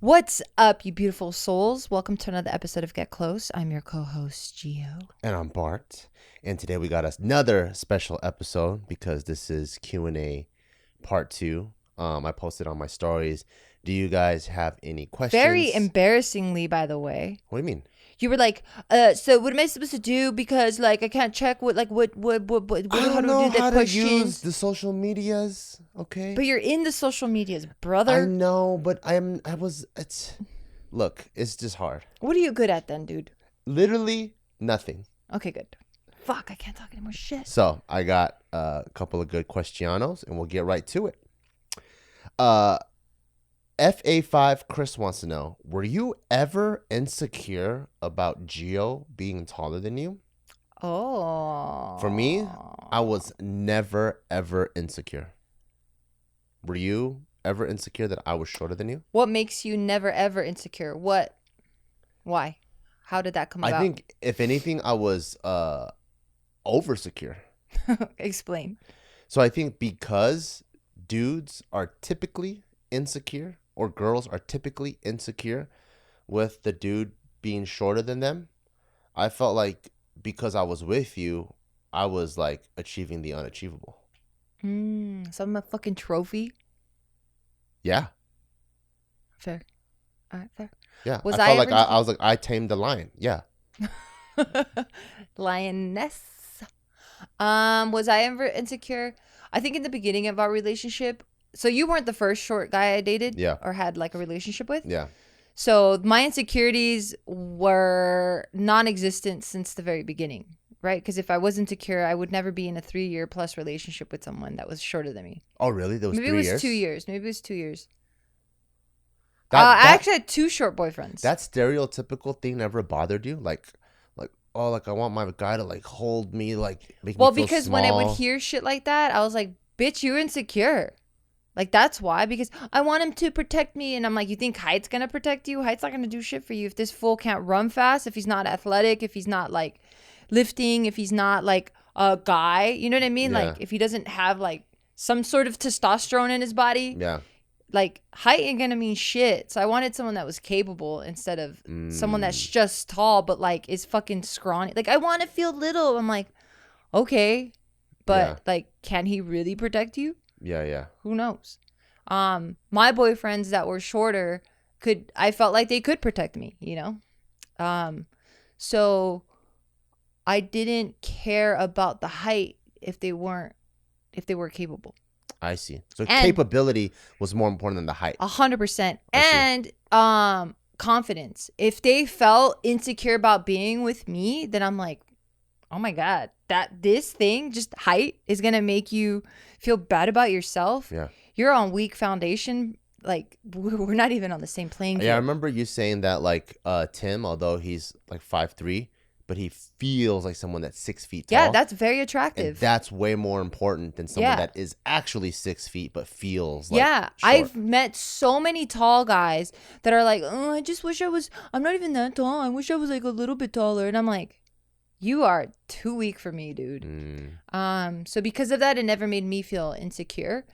What's up, you beautiful souls? Welcome to another episode of Get Close. I'm your co-host, Gio. And I'm Bart. And today we got another special episode because this is Q&A part 2. I posted on my stories. Do you guys have any questions? Very embarrassingly, by the way. What do you mean? You were like, so what am I supposed to do? Because like I can't check what I don't know how to use the social medias, okay? But you're in the social medias, brother. I know, but look, it's just hard. What are you good at then, dude? Literally nothing. Okay, good. Fuck, I can't talk anymore shit. So I got a couple of good questionos and we'll get right to it. FA5 Chris wants to know, were you ever insecure about Gio being taller than you? Oh. For me, I was never, ever insecure. Were you ever insecure that I was shorter than you? What makes you never, ever insecure? What? Why? How did that come about? I think, if anything, I was over-secure. Explain. So I think because dudes are typically insecure, or girls are typically insecure with the dude being shorter than them, I felt like because I was with you, I was like achieving the unachievable. So I'm a fucking trophy? Yeah. Fair. All right, fair. Yeah. I was like, I tamed the lion. Yeah. Lioness. Was I ever insecure? I think in the beginning of our relationship. So you weren't the first short guy I dated, yeah, or had like a relationship with. Yeah. So my insecurities were non-existent since the very beginning, right? Because if I was insecure, I would never be in a 3-year plus relationship with someone that was shorter than me. Oh, really? That was Maybe 3 it was years? 2 years. Maybe it was 2 years. I actually had 2 short boyfriends. That stereotypical thing never bothered you? Like, oh, like I want my guy to like hold me, like make me feel because small. when I would hear shit like that, I was like, bitch, you're insecure. Like, that's why, because I want him to protect me. And I'm like, you think height's going to protect you? Height's not going to do shit for you. If this fool can't run fast, if he's not athletic, if he's not like lifting, if he's not like a guy, you know what I mean? Yeah. Like, if he doesn't have like some sort of testosterone in his body, Yeah. like height ain't going to mean shit. So I wanted someone that was capable instead of someone that's just tall, but like is fucking scrawny. Like, I want to feel little. I'm like, okay, but like, can he really protect you? Yeah. Who knows? My boyfriends that were shorter I felt like they could protect me, you know? So I didn't care about the height if they were capable. I see. So capability was more important than the height. 100%. And confidence. If they felt insecure about being with me, then I'm like, oh my God, this thing, just height, is going to make you feel bad about yourself. Yeah. You're on weak foundation. Like, we're not even on the same playing field. Yeah, I remember you saying that, like, Tim, although he's like 5'3", but he feels like someone that's 6 feet tall. Yeah, that's very attractive. And that's way more important than someone that is actually 6 feet but feels like short. I've met so many tall guys that are like, oh, I just wish I'm not even that tall. I wish I was like a little bit taller. And I'm like, you are too weak for me, dude. So because of that, it never made me feel insecure.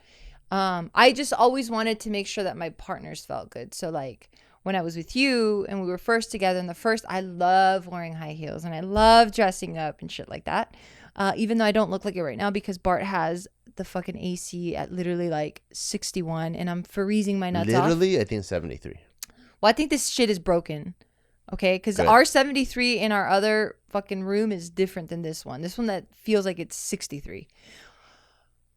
I just always wanted to make sure that my partners felt good. So like when I was with you and we were first together I love wearing high heels and I love dressing up and shit like that. Even though I don't look like it right now because Bart has the fucking AC at literally like 61 and I'm freezing my nuts off. Literally, I think 73. Well, I think this shit is broken. Okay, because our 73 in our other fucking room is different than this one. This one that feels like it's 63.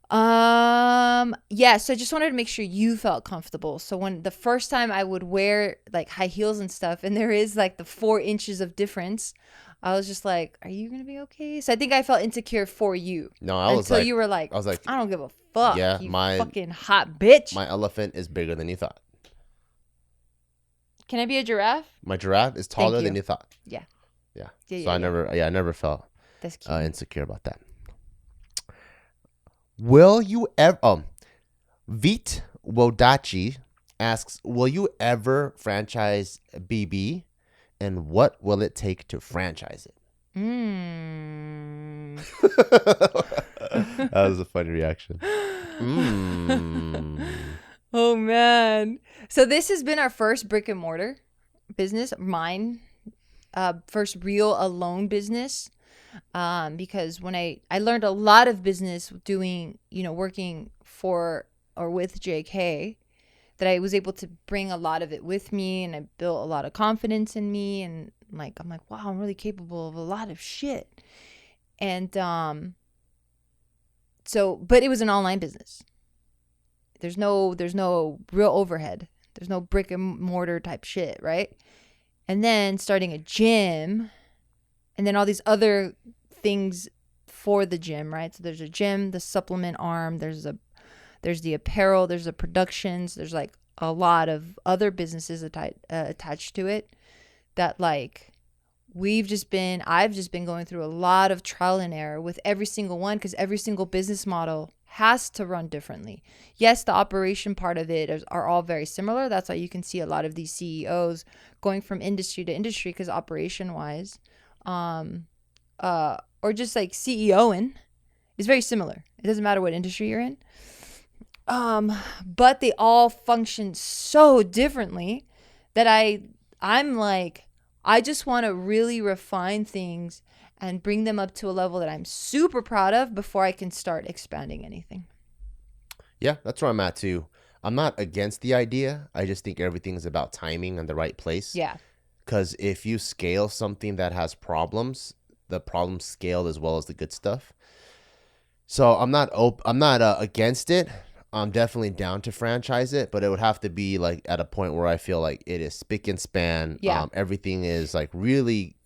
So I just wanted to make sure you felt comfortable. So when the first time I would wear like high heels and stuff, and there is like the 4 inches of difference, I was just like, "Are you gonna be okay?" So I think I felt insecure for you. No, until you were like, "I don't give a fuck." Yeah, you fucking hot bitch. My elephant is bigger than you thought. Can I be a giraffe? My giraffe is taller than you thought. Yeah. So I never felt insecure about that. Will you ever? Vit Wodachi asks, will you ever franchise BB, and what will it take to franchise it? That was a funny reaction. Oh man. So this has been our first brick and mortar business, mine. First real alone business. Because when I learned a lot of business doing, working for or with JK, that I was able to bring a lot of it with me, and I built a lot of confidence in me, and I'm like, wow, I'm really capable of a lot of shit. And but it was an online business. There's no real overhead. There's no brick and mortar type shit, right? And then starting a gym, and then all these other things for the gym, right? So there's a gym, the supplement arm, there's the apparel, there's the productions, there's like a lot of other businesses attached to it that I've just been going through a lot of trial and error with every single one, because every single business model has to run differently. Yes, the operation part of it are all very similar. That's why you can see a lot of these CEOs going from industry to industry, because operation wise, or just like CEOing is very similar. It doesn't matter what industry you're in. But they all function so differently that I'm like, I just want to really refine things and bring them up to a level that I'm super proud of before I can start expanding anything. Yeah, that's where I'm at too. I'm not against the idea. I just think everything's about timing and the right place. Yeah. Because if you scale something that has problems, the problems scale as well as the good stuff. So I'm not against it. I'm definitely down to franchise it, but it would have to be like at a point where I feel like it is spick and span. Yeah. Everything is like really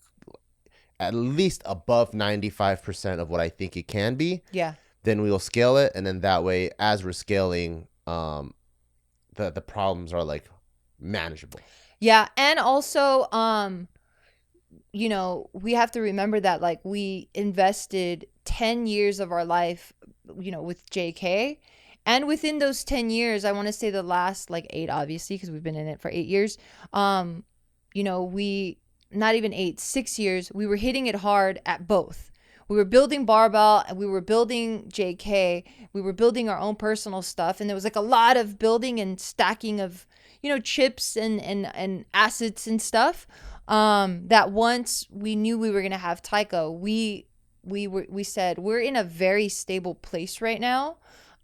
at least above 95% of what I think it can be. Yeah. Then we will scale it, and then that way, as we're scaling, the problems are like manageable. Yeah, and also, we have to remember that we invested 10 years of our life, with JK. And within those 10 years, I want to say the last 8, obviously, because we've been in it for 8 years. We, not even 8, 6 years, we were hitting it hard at both. We were building Barbell, and we were building JK. We were building our own personal stuff. And there was a lot of building and stacking of, chips and assets and stuff. That once we knew we were going to have Taika, we said, we're in a very stable place right now.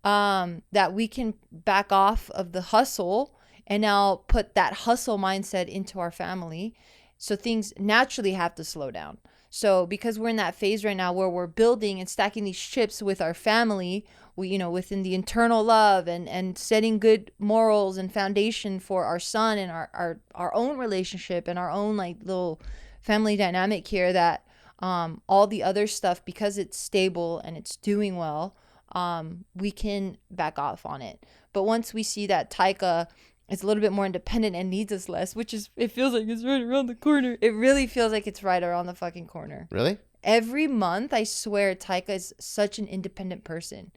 That we can back off of the hustle and now put that hustle mindset into our family. So things naturally have to slow down. So because we're in that phase right now where we're building and stacking these chips with our family, we, within the internal love and setting good morals and foundation for our son and our own relationship and our own little family dynamic here, that all the other stuff, because it's stable and it's doing well, we can back off on it. But once we see that Taika is a little bit more independent and needs us less, it feels like it's right around the corner. It really feels like it's right around the fucking corner. Really? Every month, I swear, Taika is such an independent person.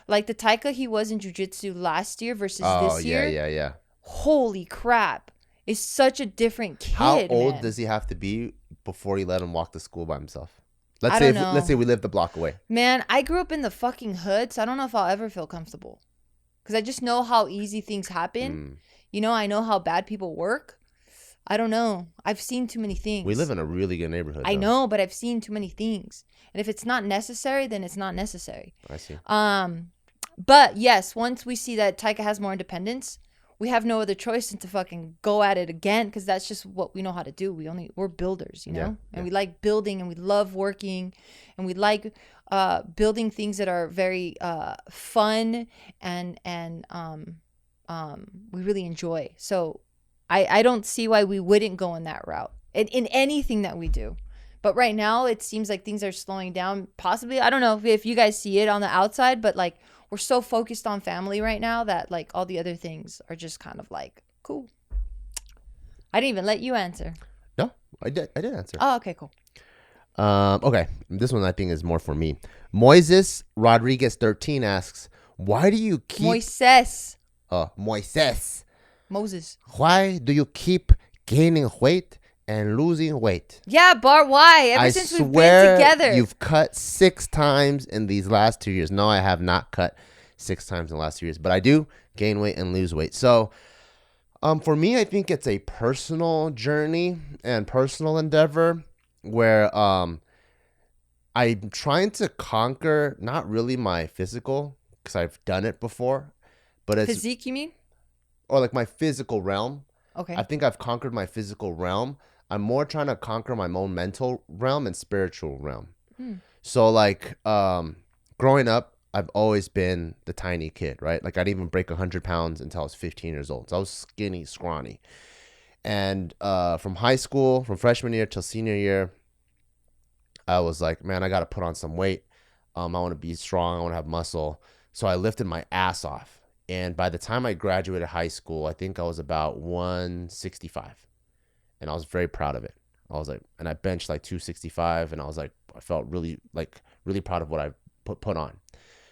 Like the Taika he was in jiu-jitsu last year versus this year. Yeah. Holy crap. Is such a different kid. How old man. does he have to be before you let him walk to school by himself? Let's say we live the block away. Man, I grew up in the fucking hood, so I don't know if I'll ever feel comfortable. Because I just know how easy things happen. I know how bad people work. I don't know. I've seen too many things. We live in a really good neighborhood. I know, but I've seen too many things. And if it's not necessary, then it's not necessary. I see. But yes, once we see that Taika has more independence, we have no other choice than to fucking go at it again, because that's just what we know how to do. We're builders, and we like building, and we love working, and we like building things that are very fun and we really enjoy. So I don't see why we wouldn't go in that route in anything that we do. But right now it seems like things are slowing down. Possibly, I don't know if you guys see it on the outside, but we're so focused on family right now that all the other things are just kind of cool. I didn't even let you answer. No, I did answer. Oh, okay, cool. Okay, this one I think is more for me. Moises Rodriguez 13 asks, why do you keep Moses. Why do you keep gaining weight and losing weight? Yeah, Bart, why? Ever since we've been together. You've cut 6 times in these last 2 years. No, I have not cut 6 times in the last 2 years. But I do gain weight and lose weight. So for me, I think it's a personal journey and personal endeavor where I'm trying to conquer not really my physical, because I've done it before, but it's physique, you mean? Or like my physical realm. Okay. I think I've conquered my physical realm. I'm more trying to conquer my own mental realm and spiritual realm. So like growing up, I've always been the tiny kid, right? Like I didn't even break 100 pounds until I was 15 years old. So I was skinny, scrawny. And from high school, from freshman year till senior year, I was like, man, I got to put on some weight. I want to be strong. I want to have muscle. So I lifted my ass off. And by the time I graduated high school, I think I was about 165. And I was very proud of it. I was like, and I benched like 265. And I was like, I felt really proud of what I put on.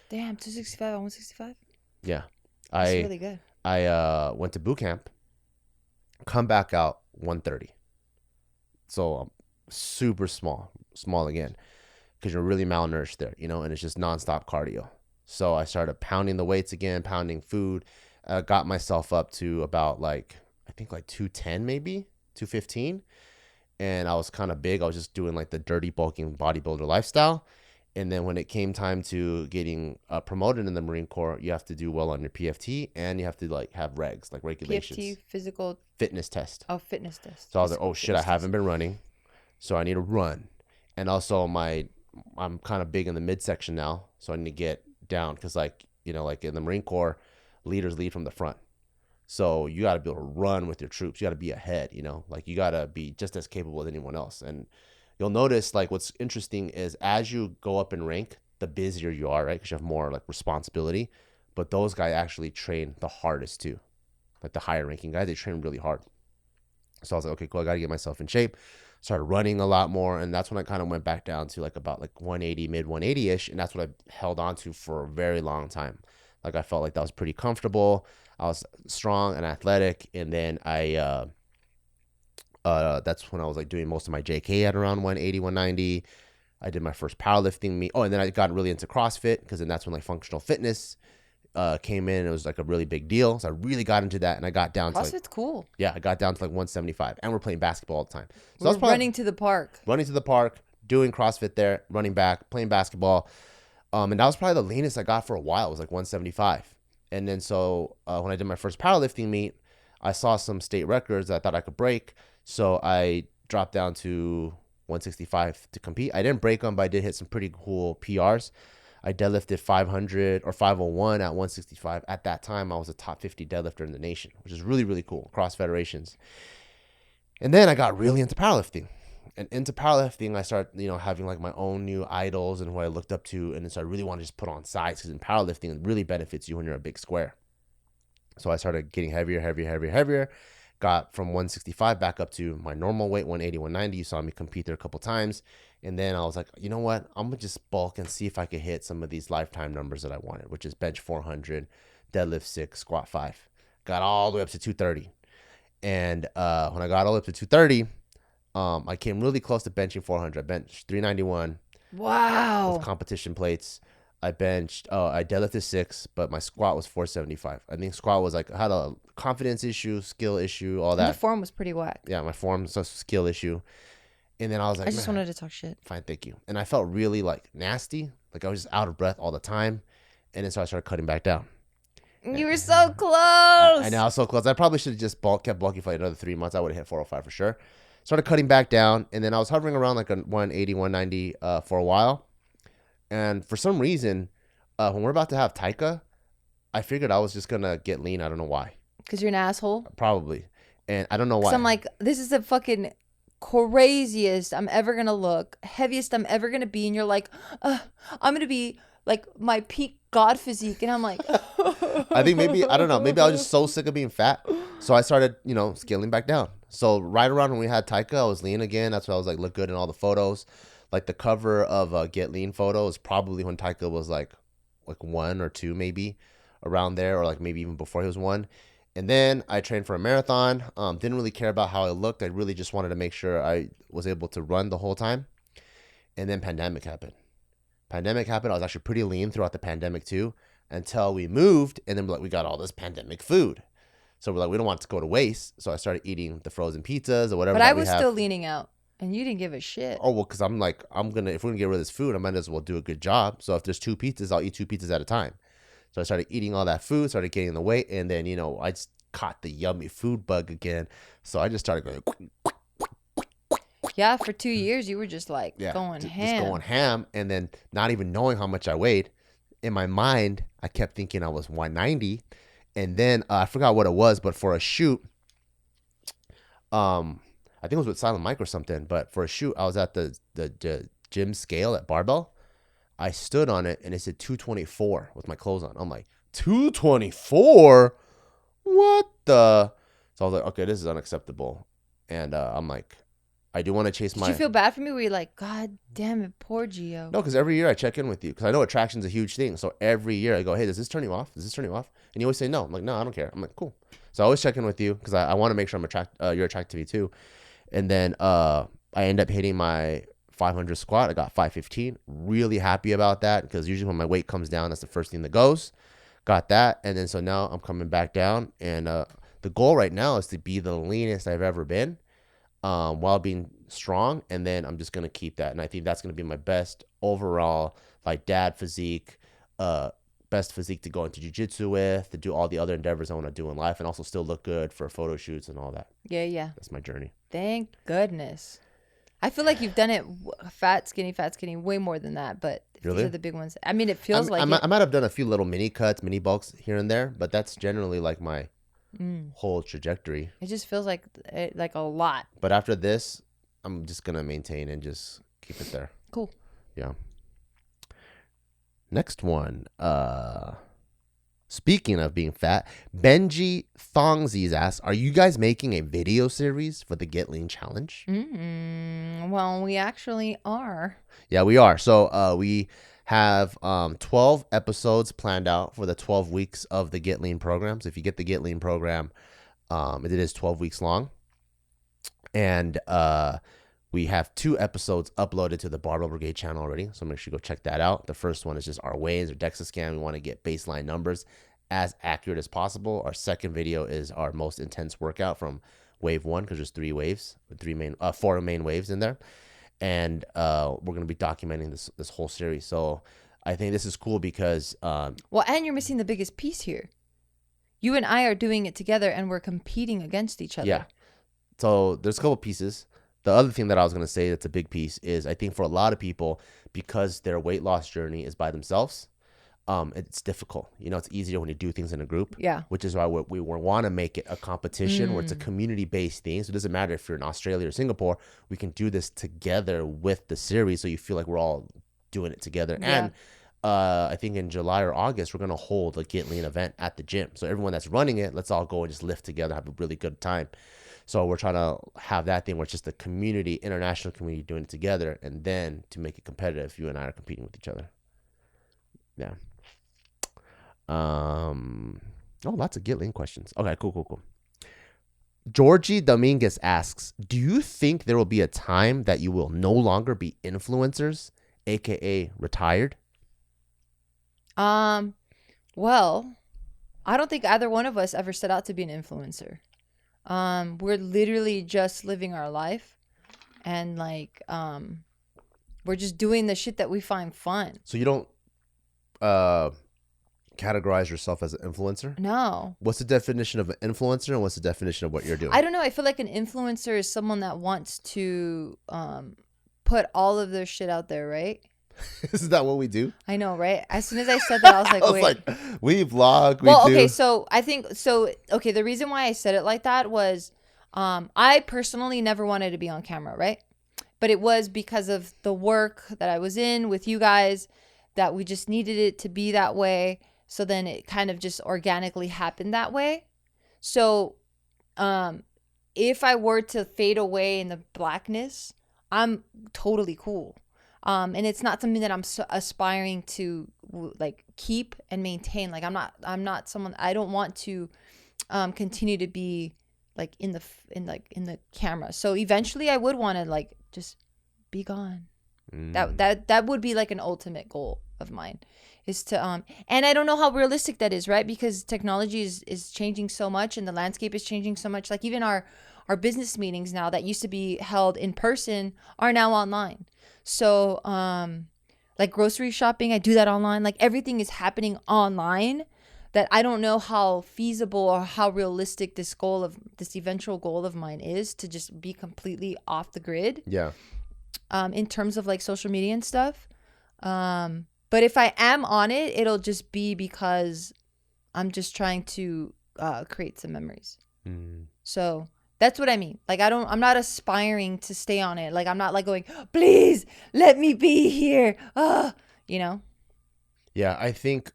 Damn, 265 on 165? Yeah. That's really good. I went to boot camp, come back out 130. So I'm super small again, because you're really malnourished there, and it's just nonstop cardio. So I started pounding the weights again, pounding food, got myself up to about I think 210, maybe 215. And I was kind of big. I was just doing like the dirty bulking bodybuilder lifestyle. And then when it came time to getting promoted in the Marine Corps, you have to do well on your PFT, and you have to have regs, like regulations. PFT, physical fitness test. Oh, fitness test. So I was like, oh shit, I haven't been running, so I need to run. And also I'm kind of big in the midsection now, so I need to get down, because in the Marine Corps, leaders lead from the front. So you got to be able to run with your troops. You got to be ahead, you got to be just as capable as anyone else. And you'll notice what's interesting is as you go up in rank, the busier you are, right? Because you have more responsibility. But those guys actually train the hardest too. Like the higher ranking guys, they train really hard. So I was like, okay, cool. I got to get myself in shape. Started running a lot more. And that's when I kind of went back down to about 180, mid 180-ish. And that's what I held on to for a very long time. I felt like that was pretty comfortable. I was strong and athletic. And then that's when I was doing most of my JK at around 180, 190. I did my first powerlifting meet. Oh, and then I got really into CrossFit, because then that's when functional fitness came in. It was a really big deal. So I really got into that, and I got down CrossFit's cool. Yeah, I got down to 175, and we're playing basketball all the time. So we're running to the park, doing CrossFit there, running back, playing basketball. And that was probably the leanest I got for a while. It was 175. And then so when I did my first powerlifting meet, I saw some state records that I thought I could break. So I dropped down to 165 to compete. I didn't break them, but I did hit some pretty cool PRs. I deadlifted 500 or 501 at 165. At that time, I was a top 50 deadlifter in the nation, which is really, really cool across federations. And then I got really into powerlifting. And into powerlifting, I started, having my own new idols and who I looked up to. And so I really want to just put on size, because in powerlifting, it really benefits you when you're a big square. So I started getting heavier. Got from 165 back up to my normal weight, 180, 190. You saw me compete there a couple times. And then I was like, you know what? I'm going to just bulk and see if I could hit some of these lifetime numbers that I wanted, which is bench 400, deadlift 6, squat 5. Got all the way up to 230. And when I got all the way up to 230, I came really close to benching 400. I benched 391. Wow. With competition plates. I deadlifted 6, but my squat was 475. I think squat was I had a confidence issue, skill issue, all that. And the form was pretty whack. Yeah, my form was a skill issue. And then I was like, I just wanted to talk shit. Fine, thank you. And I felt really nasty. I was just out of breath all the time. And then so I started cutting back down. You were so close. I know, I was so close. I probably should have just kept bulking for another 3 months. I would have hit 405 for sure. Started cutting back down. And then I was hovering around a 180, 190 for a while. And for some reason, when we're about to have Taika, I figured I was just going to get lean. I don't know why. Because you're an asshole? Probably. And I don't know why. So I'm like, this is the fucking craziest I'm ever going to look, heaviest I'm ever going to be. And you're like, I'm going to be my peak God physique. And I'm like, I think maybe, I don't know. Maybe I was just so sick of being fat. So I started, scaling back down. So right around when we had Taika, I was lean again. That's why I was look good in all the photos. The cover of Get Lean photo is probably when Taika was 1 or 2 maybe around there, or maybe even before he was 1. And then I trained for a marathon. Didn't really care about how I looked. I really just wanted to make sure I was able to run the whole time. And then pandemic happened. I was actually pretty lean throughout the pandemic too. until we moved, and then we got all this pandemic food. So we're like, we don't want it to go to waste. So I started eating the frozen pizzas or whatever. But I was still leaning out, and you didn't give a shit. Oh, well, because I'm like, if we're gonna get rid of this food, I might as well do a good job. So if there's 2 pizzas, I'll eat 2 pizzas at a time. So I started eating all that food, started gaining the weight, and then I just caught the yummy food bug again. So I just started going. Yeah, for 2 years you were just like going ham. Just going ham, and then not even knowing how much I weighed. In my mind, I kept thinking I was 190, and then I forgot what it was, but for a shoot, I think it was with Silent Mike or something. But for a shoot, I was at the gym scale at Barbell. I stood on it, and it said 224 with my clothes on. I'm like, 224? What the? So I was like, okay, this is unacceptable, and I'm like, I do want to chase my... Did you feel bad for me? Were you like, God damn it, poor Gio? No, because every year I check in with you because I know attraction's a huge thing. So every year I go, hey, does this turn you off? Does this turn you off? And you always say no. I'm like, no, I don't care. I'm like, cool. So I always check in with you because I want to make sure you're attracted to me too. And then I end up hitting my 500 squat. I got 515. Really happy about that because usually when my weight comes down, that's the first thing that goes. Got that. And then so now I'm coming back down. And the goal right now is to be the leanest I've ever been. While being strong, and then I'm just gonna keep that, and I think that's gonna be my best overall, like dad physique, best physique to go into jiu-jitsu with, to do all the other endeavors I want to do in life, and also still look good for photo shoots and all that. Yeah. That's my journey. Thank goodness. I feel like you've done it fat, skinny, way more than that, but really? These are the big ones. I mean, it feels I might have done a few little mini cuts, mini bulks here and there, but that's generally like my whole trajectory. It just feels like a lot. But after this, I'm just gonna maintain and just keep it there. Cool. Yeah. Next one. Speaking of being fat, Benji Thongsies asks, are you guys making a video series for the Get Lean Challenge? Well, we actually are. Yeah, we are. So we have 12 episodes planned out for the 12 weeks of the Get Lean program. So if you get the Get Lean program, it is 12 weeks long. And we have 2 episodes uploaded to the Barbell Brigade channel already. So make sure you go check that out. The first one is just our weigh-ins or DEXA scan. We want to get baseline numbers as accurate as possible. Our second video is our most intense workout from wave 1, because there's 3 waves, 4 main waves in there. And we're going to be documenting this whole series. So I think this is cool because... well, and you're missing the biggest piece here. You and I are doing it together, and we're competing against each other. Yeah. So there's a couple pieces. The other thing that I was going to say that's a big piece is I think for a lot of people, because their weight loss journey is by themselves, it's difficult. It's easier when you do things in a group. Yeah. Which is why we want to make it a competition where it's a community-based thing. So it doesn't matter if you're in Australia or Singapore. We can do this together with the series, so you feel like we're all doing it together. Yeah. And I think in July or August, we're going to hold a Get Lean event at the gym. So everyone that's running it, let's all go and just lift together, have a really good time. So we're trying to have that thing where it's just the community, international community doing it together. And then to make it competitive, you and I are competing with each other. Yeah. Lots of Get Lean questions. Okay, cool. Georgie Dominguez asks, do you think there will be a time that you will no longer be influencers, aka retired? Well, I don't think either one of us ever set out to be an influencer. We're literally just living our life, and we're just doing the shit that we find fun. So you don't categorize yourself as an influencer? No. What's the definition of an influencer, and what's the definition of what you're doing? I don't know. I feel like an influencer is someone that wants to put all of their shit out there, right? Is that what we do? I know, right? As soon as I said that, I was like, wait. We vlog, okay, so I think, the reason why I said it like that was I personally never wanted to be on camera, right? But it was because of the work that I was in with you guys that we just needed it to be that way. So then it kind of just organically happened that way. So if I were to fade away in the blackness, I'm totally cool. And it's not something that I'm aspiring to keep and maintain. Like I'm not someone, I don't want to continue to be in the camera. So eventually I would want to just be gone. That would be like an ultimate goal of mine, is to and I don't know how realistic that is, right? Because technology is changing so much, and the landscape is changing so much. Like even our business meetings now that used to be held in person are now online. So like grocery shopping, I do that online. Like everything is happening online, that I don't know how feasible or how realistic this eventual goal of mine is, to just be completely off the grid. Yeah. In terms of like social media and stuff. But if I am on it, it'll just be because I'm just trying to create some memories. So that's what I mean. Like I'm not aspiring to stay on it. Like I'm not like going, please let me be here. You know? Yeah, I think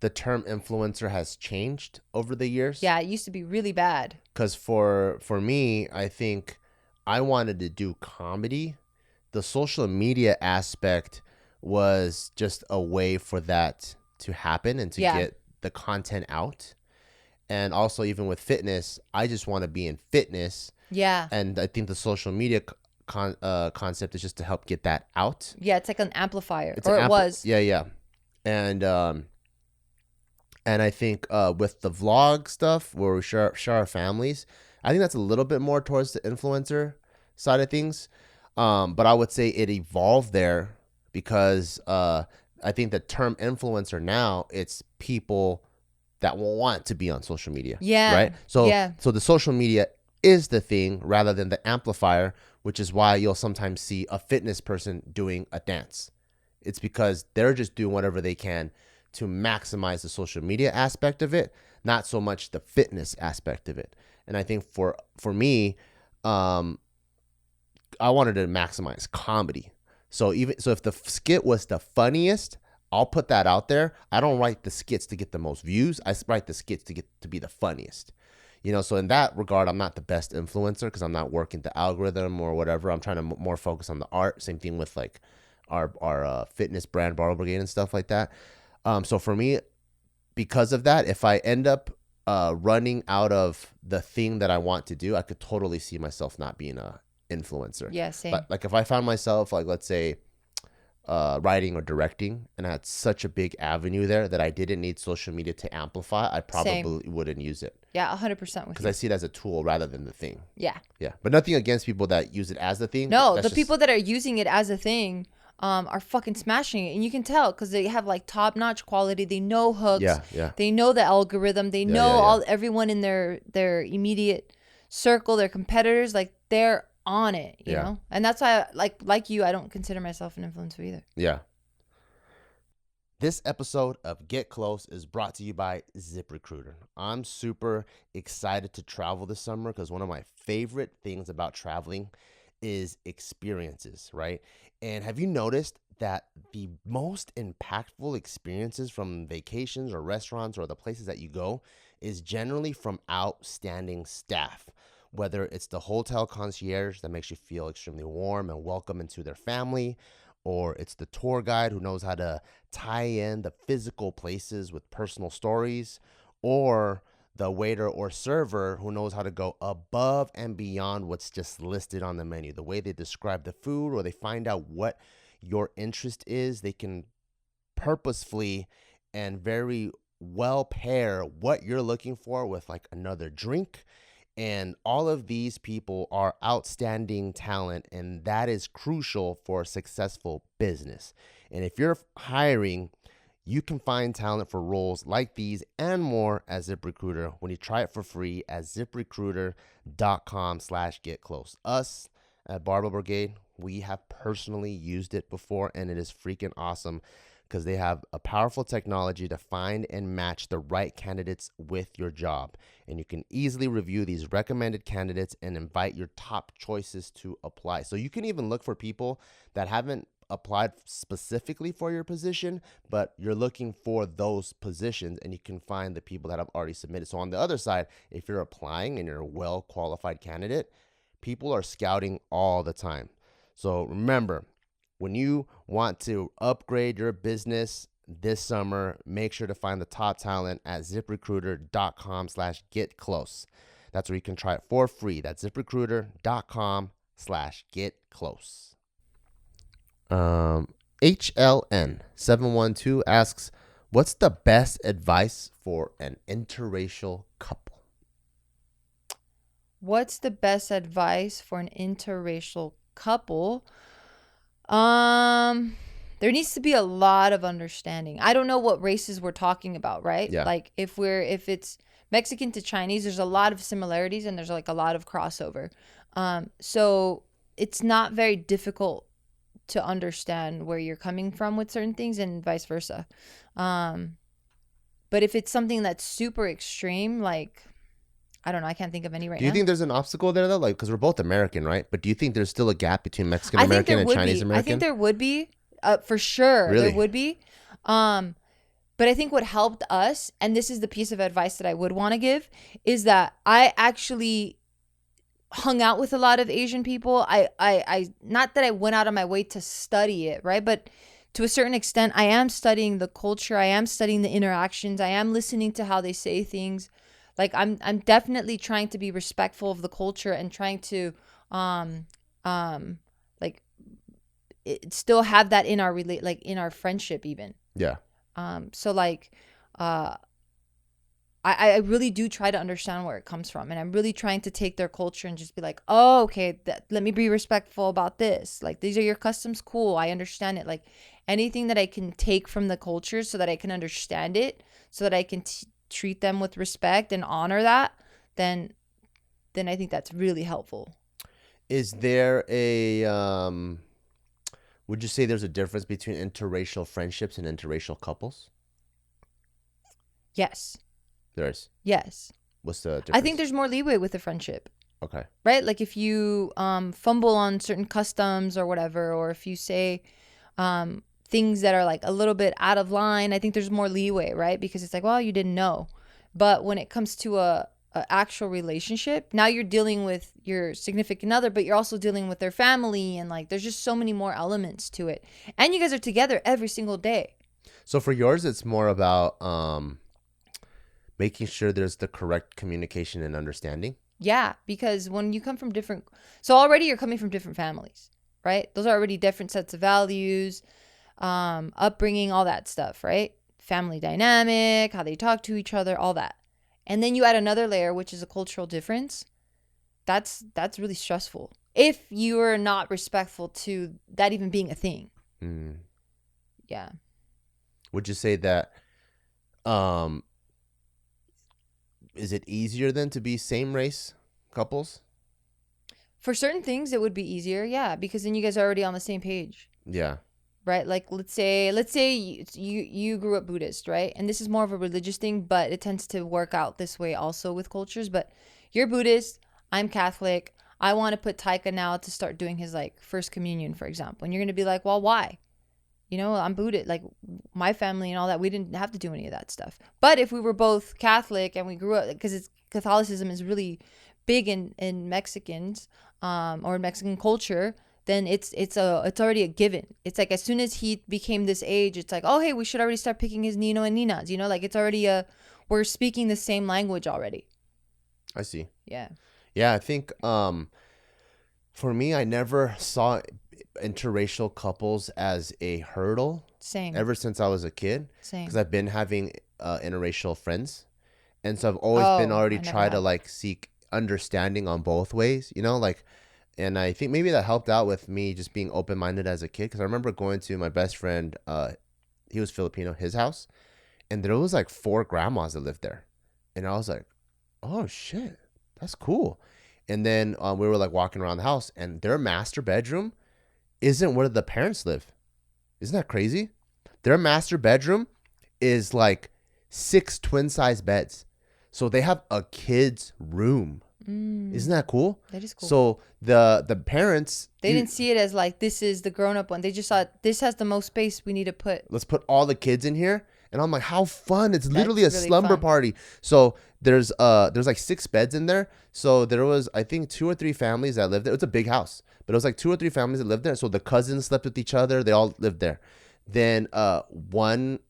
the term influencer has changed over the years. Yeah, it used to be really bad. Because for me, I think I wanted to do comedy. The social media aspect was just a way for that to happen and to get the content out. And also, even with fitness, I just want to be in fitness. Yeah. And I think the social media concept is just to help get that out. Yeah, it's like an amplifier. It was. Yeah. And I think with the vlog stuff where we share our families, I think that's a little bit more towards the influencer side of things. But I would say it evolved there because I think the term influencer now, it's people that want to be on social media. Yeah. Right? So the social media is the thing rather than the amplifier, which is why you'll sometimes see a fitness person doing a dance. It's because they're just doing whatever they can to maximize the social media aspect of it, not so much the fitness aspect of it. And I think for me, I wanted to maximize comedy. So if the skit was the funniest, I'll put that out there. I don't write the skits to get the most views. I write the skits to be the funniest. So in that regard, I'm not the best influencer because I'm not working the algorithm or whatever. I'm trying to more focus on the art. Same thing with like our fitness brand, Barbell Brigade, and stuff like that. So for me, because of that, if I end up running out of the thing that I want to do, I could totally see myself not being a influencer. Yeah, same. But like if I found myself, like, let's say, writing or directing, and I had such a big avenue there that I didn't need social media to amplify, I probably wouldn't use it. Yeah, 100% because I see it as a tool rather than the thing. Yeah. But nothing against people that use it as the thing. No, the people that are using it as a thing are fucking smashing it, and you can tell because they have like top-notch quality. They know hooks. Yeah. They know the algorithm. They know everyone in their immediate circle, their competitors. Like they're on it, you know. And that's why, like you, I don't consider myself an influencer either. Yeah. This episode of Get Close is brought to you by ZipRecruiter. I'm super excited to travel this summer because one of my favorite things about traveling is experiences, right? And have you noticed that the most impactful experiences from vacations or restaurants or the places that you go is generally from outstanding staff? Whether it's the hotel concierge that makes you feel extremely warm and welcome into their family, or it's the tour guide who knows how to tie in the physical places with personal stories, or the waiter or server who knows how to go above and beyond what's just listed on the menu. The way they describe the food, or they find out what your interest is, they can purposefully and very well pair what you're looking for with like another drink. And all of these people are outstanding talent, and that is crucial for a successful business. And if you're hiring, you can find talent for roles like these and more at ZipRecruiter when you try it for free at ziprecruiter.com/getclose. Us at Barbell Brigade, we have personally used it before, and it is freaking awesome because they have a powerful technology to find and match the right candidates with your job. And you can easily review these recommended candidates and invite your top choices to apply. So you can even look for people that haven't applied specifically for your position, but you're looking for those positions, and you can find the people that have already submitted. So on the other side, if you're applying and you're a well-qualified candidate, people are scouting all the time. So remember, when you want to upgrade your business this summer, make sure to find the top talent at ziprecruiter.com/getclose. That's where you can try it for free. That's ziprecruiter.com/getclose. HLN712 asks, what's the best advice for an interracial couple? What's the best advice for an interracial couple? There needs to be a lot of understanding. I don't know what races we're talking about, right? Yeah. Like if it's Mexican to Chinese, there's a lot of similarities and there's like a lot of crossover. So it's not very difficult to understand where you're coming from with certain things and vice versa. But if it's something that's super extreme, like, I don't know, I can't think of any right now. Do you think there's an obstacle there though? Like, because we're both American, right? But do you think there's still a gap between Mexican American and Chinese American? I think there would be, for sure. Really? There would be. But I think what helped us, and this is the piece of advice that I would want to give, is that I actually hung out with a lot of Asian people. I not that I went out of my way to study it, right? But to a certain extent, I am studying the culture. I am studying the interactions. I am listening to how they say things. Like I'm definitely trying to be respectful of the culture and trying to still have that in our in our friendship even. Yeah. So like I really do try to understand where it comes from, and I'm really trying to take their culture and just be like, oh, okay, let me be respectful about this. Like, these are your customs, cool, I understand it. Like, anything that I can take from the culture so that I can understand it, so that I can treat them with respect and honor that, then I think that's really helpful. Is there a would you say there's a difference between interracial friendships and interracial couples? Yes. There is. Yes. What's the difference? I think there's more leeway with a friendship. Okay. Right? Like if you fumble on certain customs or whatever, or if you say things that are like a little bit out of line, I think there's more leeway, right? Because it's like, well, you didn't know. But when it comes to a actual relationship, now you're dealing with your significant other, but you're also dealing with their family, and like there's just so many more elements to it. And you guys are together every single day. So for yours, it's more about making sure there's the correct communication and understanding. Yeah, because when you come from so already you're coming from different families, right? Those are already different sets of values, upbringing, all that stuff, right? Family dynamic, how they talk to each other, all that. And then you add another layer, which is a cultural difference. That's really stressful if you are not respectful to that even being a thing. Mm. Yeah. Would you say that is it easier then to be same race couples? For certain things, it would be easier, yeah, because then you guys are already on the same page. Yeah. Right? Like, let's say you grew up Buddhist, right? And this is more of a religious thing, but it tends to work out this way also with cultures. But you're Buddhist, I'm Catholic. I want to put Taika now to start doing his like first communion, for example. And you're going to be like, well, why? You know, I'm Buddhist. Like, my family and all that, we didn't have to do any of that stuff. But if we were both Catholic and we grew up, because Catholicism is really big in Mexicans, or in Mexican culture, then it's already a given. It's like as soon as he became this age, it's like, oh, hey, we should already start picking his Nino and Ninas. You know, like it's already we're speaking the same language already. I see. Yeah. Yeah, I think for me, I never saw interracial couples as a hurdle. Same. Ever since I was a kid. Same. Because I've been having interracial friends. And so I've always been already try to like seek understanding on both ways, you know, like, and I think maybe that helped out with me just being open-minded as a kid. Because I remember going to my best friend, he was Filipino, his house. And there was like 4 grandmas that lived there. And I was like, oh shit, that's cool. And then we were like walking around the house, and their master bedroom isn't where the parents live. Isn't that crazy? Their master bedroom is like 6 twin-size beds. So they have a kid's room. Isn't that cool? That is cool. So the parents, they didn't see it as like, this is the grown-up one. They just thought, this has the most space, we need to let's put all the kids in here. And I'm like, how fun. It's literally That's a really slumber fun. party. So there's like 6 beds in there. So there was, I think, 2 or 3 families that lived there. It's a big house, but it was like 2 or 3 families that lived there. So the cousins slept with each other. They all lived there. Then one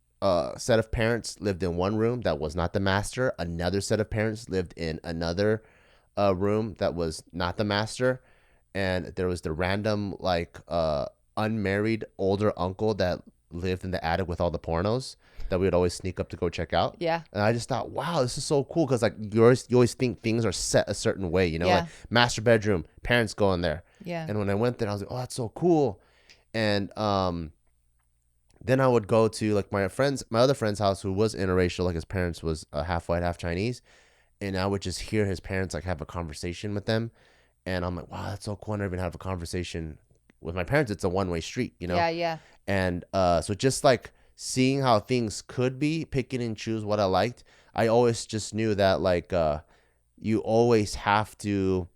set of parents lived in one room that was not the master. Another set of parents lived in another a room that was not the master, and there was the random like unmarried older uncle that lived in the attic with all the pornos that we would always sneak up to go check out. Yeah. And I just thought, wow, this is so cool, because like you always think things are set a certain way, you know, Yeah. like master bedroom, parents go in there. Yeah. And when I went there, I was like, oh, that's so cool. And then I would go to like my other friend's house, who was interracial, like his parents was half white, half Chinese, and I would just hear his parents like have a conversation with them, and I'm like, wow, that's so cool. I never even have a conversation with my parents. It's a one-way street, you know. Yeah. Yeah. And so just like seeing how things could be, picking and choose what I liked. I always just knew that like you always have to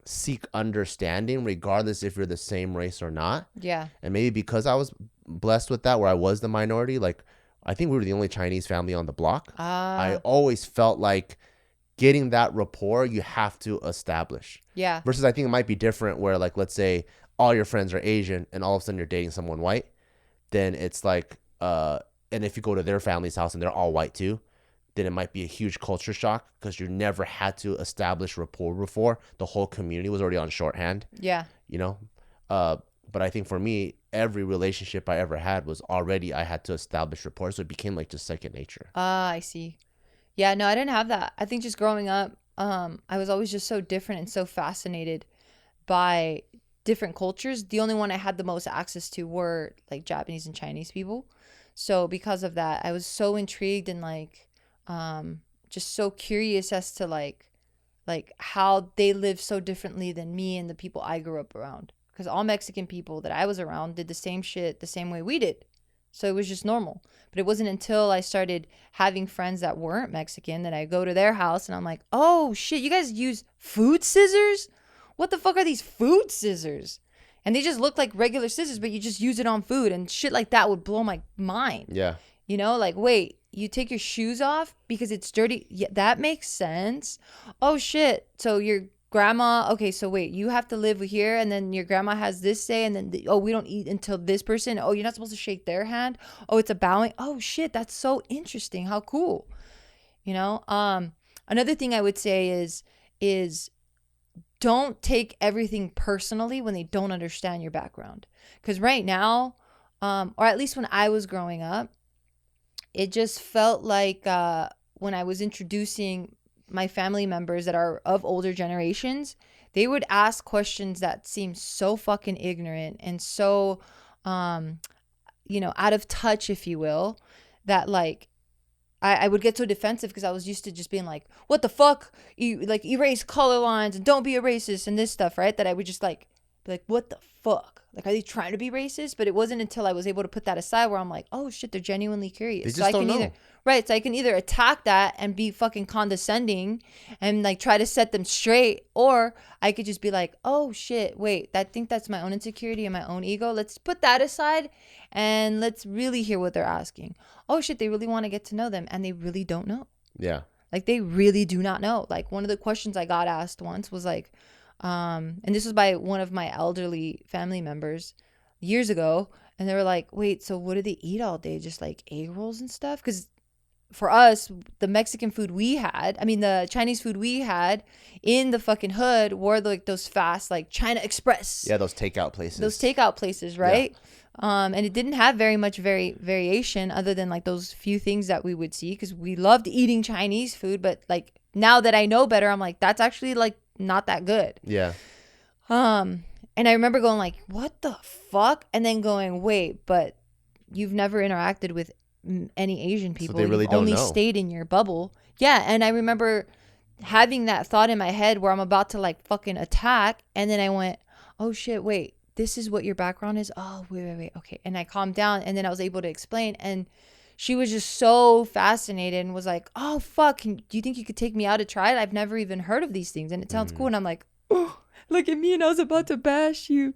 seek understanding regardless if you're the same race or not. Yeah. And maybe because I was blessed with that, where I was the minority, like I think we were the only Chinese family on the block. I always felt like getting that rapport you have to establish. Yeah. Versus I think it might be different where like, let's say all your friends are Asian and all of a sudden you're dating someone white, then it's like and if you go to their family's house and they're all white too, then it might be a huge culture shock, because you never had to establish rapport before. The whole community was already on shorthand. Yeah. You know? But I think for me, every relationship I ever had was already, I had to establish rapport. So it became like just second nature. I see. Yeah, no, I didn't have that. I think just growing up, I was always just so different and so fascinated by different cultures. The only one I had the most access to were like Japanese and Chinese people. So because of that, I was so intrigued and like just so curious as to like how they live so differently than me and the people I grew up around. Because all Mexican people that I was around did the same shit the same way we did. So it was just normal. But it wasn't until I started having friends that weren't Mexican that I go to their house and I'm like, oh shit, you guys use food scissors? What the fuck are these food scissors? And they just look like regular scissors, but you just use it on food, and shit like that would blow my mind. Yeah. You know, like, wait, you take your shoes off because it's dirty? Yeah, that makes sense. Oh shit. So your grandma, okay, so wait, you have to live here, and then your grandma has this say, and then we don't eat until this person. Oh, you're not supposed to shake their hand. Oh, it's a bowing. Oh shit, that's so interesting. How cool. You know? Another thing I would say is don't take everything personally when they don't understand your background. Because right now, or at least when I was growing up, it just felt like when I was introducing my family members that are of older generations, they would ask questions that seemed so fucking ignorant and so, out of touch, if you will, that like, I would get so defensive because I was used to just being like, what the fuck? Erase color lines and don't be a racist and this stuff, right? That I would just like, be like, what the fuck? Like, are they trying to be racist? But it wasn't until I was able to put that aside where I'm like, oh shit, they're genuinely curious. They just don't know. Right. So I can either attack that and be fucking condescending and like try to set them straight, or I could just be like, oh shit, wait, I think that's my own insecurity and my own ego. Let's put that aside and let's really hear what they're asking. Oh shit, they really want to get to know them, and they really don't know. Yeah. Like, they really do not know. Like, one of the questions I got asked once was like, and this was by one of my elderly family members years ago, and they were like, wait, so what do they eat all day? Just like egg rolls and stuff? Because for us, the Mexican food we had, the Chinese food we had in the fucking hood were like those fast, like China Express. Yeah, those takeout places. Right? Yeah. And it didn't have very much variation other than like those few things that we would see, because we loved eating Chinese food. But like, now that I know better, I'm like, that's actually like not that good. Yeah. And I remember going like, what the fuck? And then going, wait, but you've never interacted with any Asian people. So they really You've don't only know. Stayed in your bubble. Yeah. And I remember having that thought in my head where I'm about to like fucking attack. And then I went, oh shit, wait, this is what your background is? Oh, wait. Okay. And I calmed down, and then I was able to explain. And she was just so fascinated and was like, oh, fuck, do you think you could take me out to try it? I've never even heard of these things, and it sounds cool. And I'm like, oh, look at me, and I was about to bash you.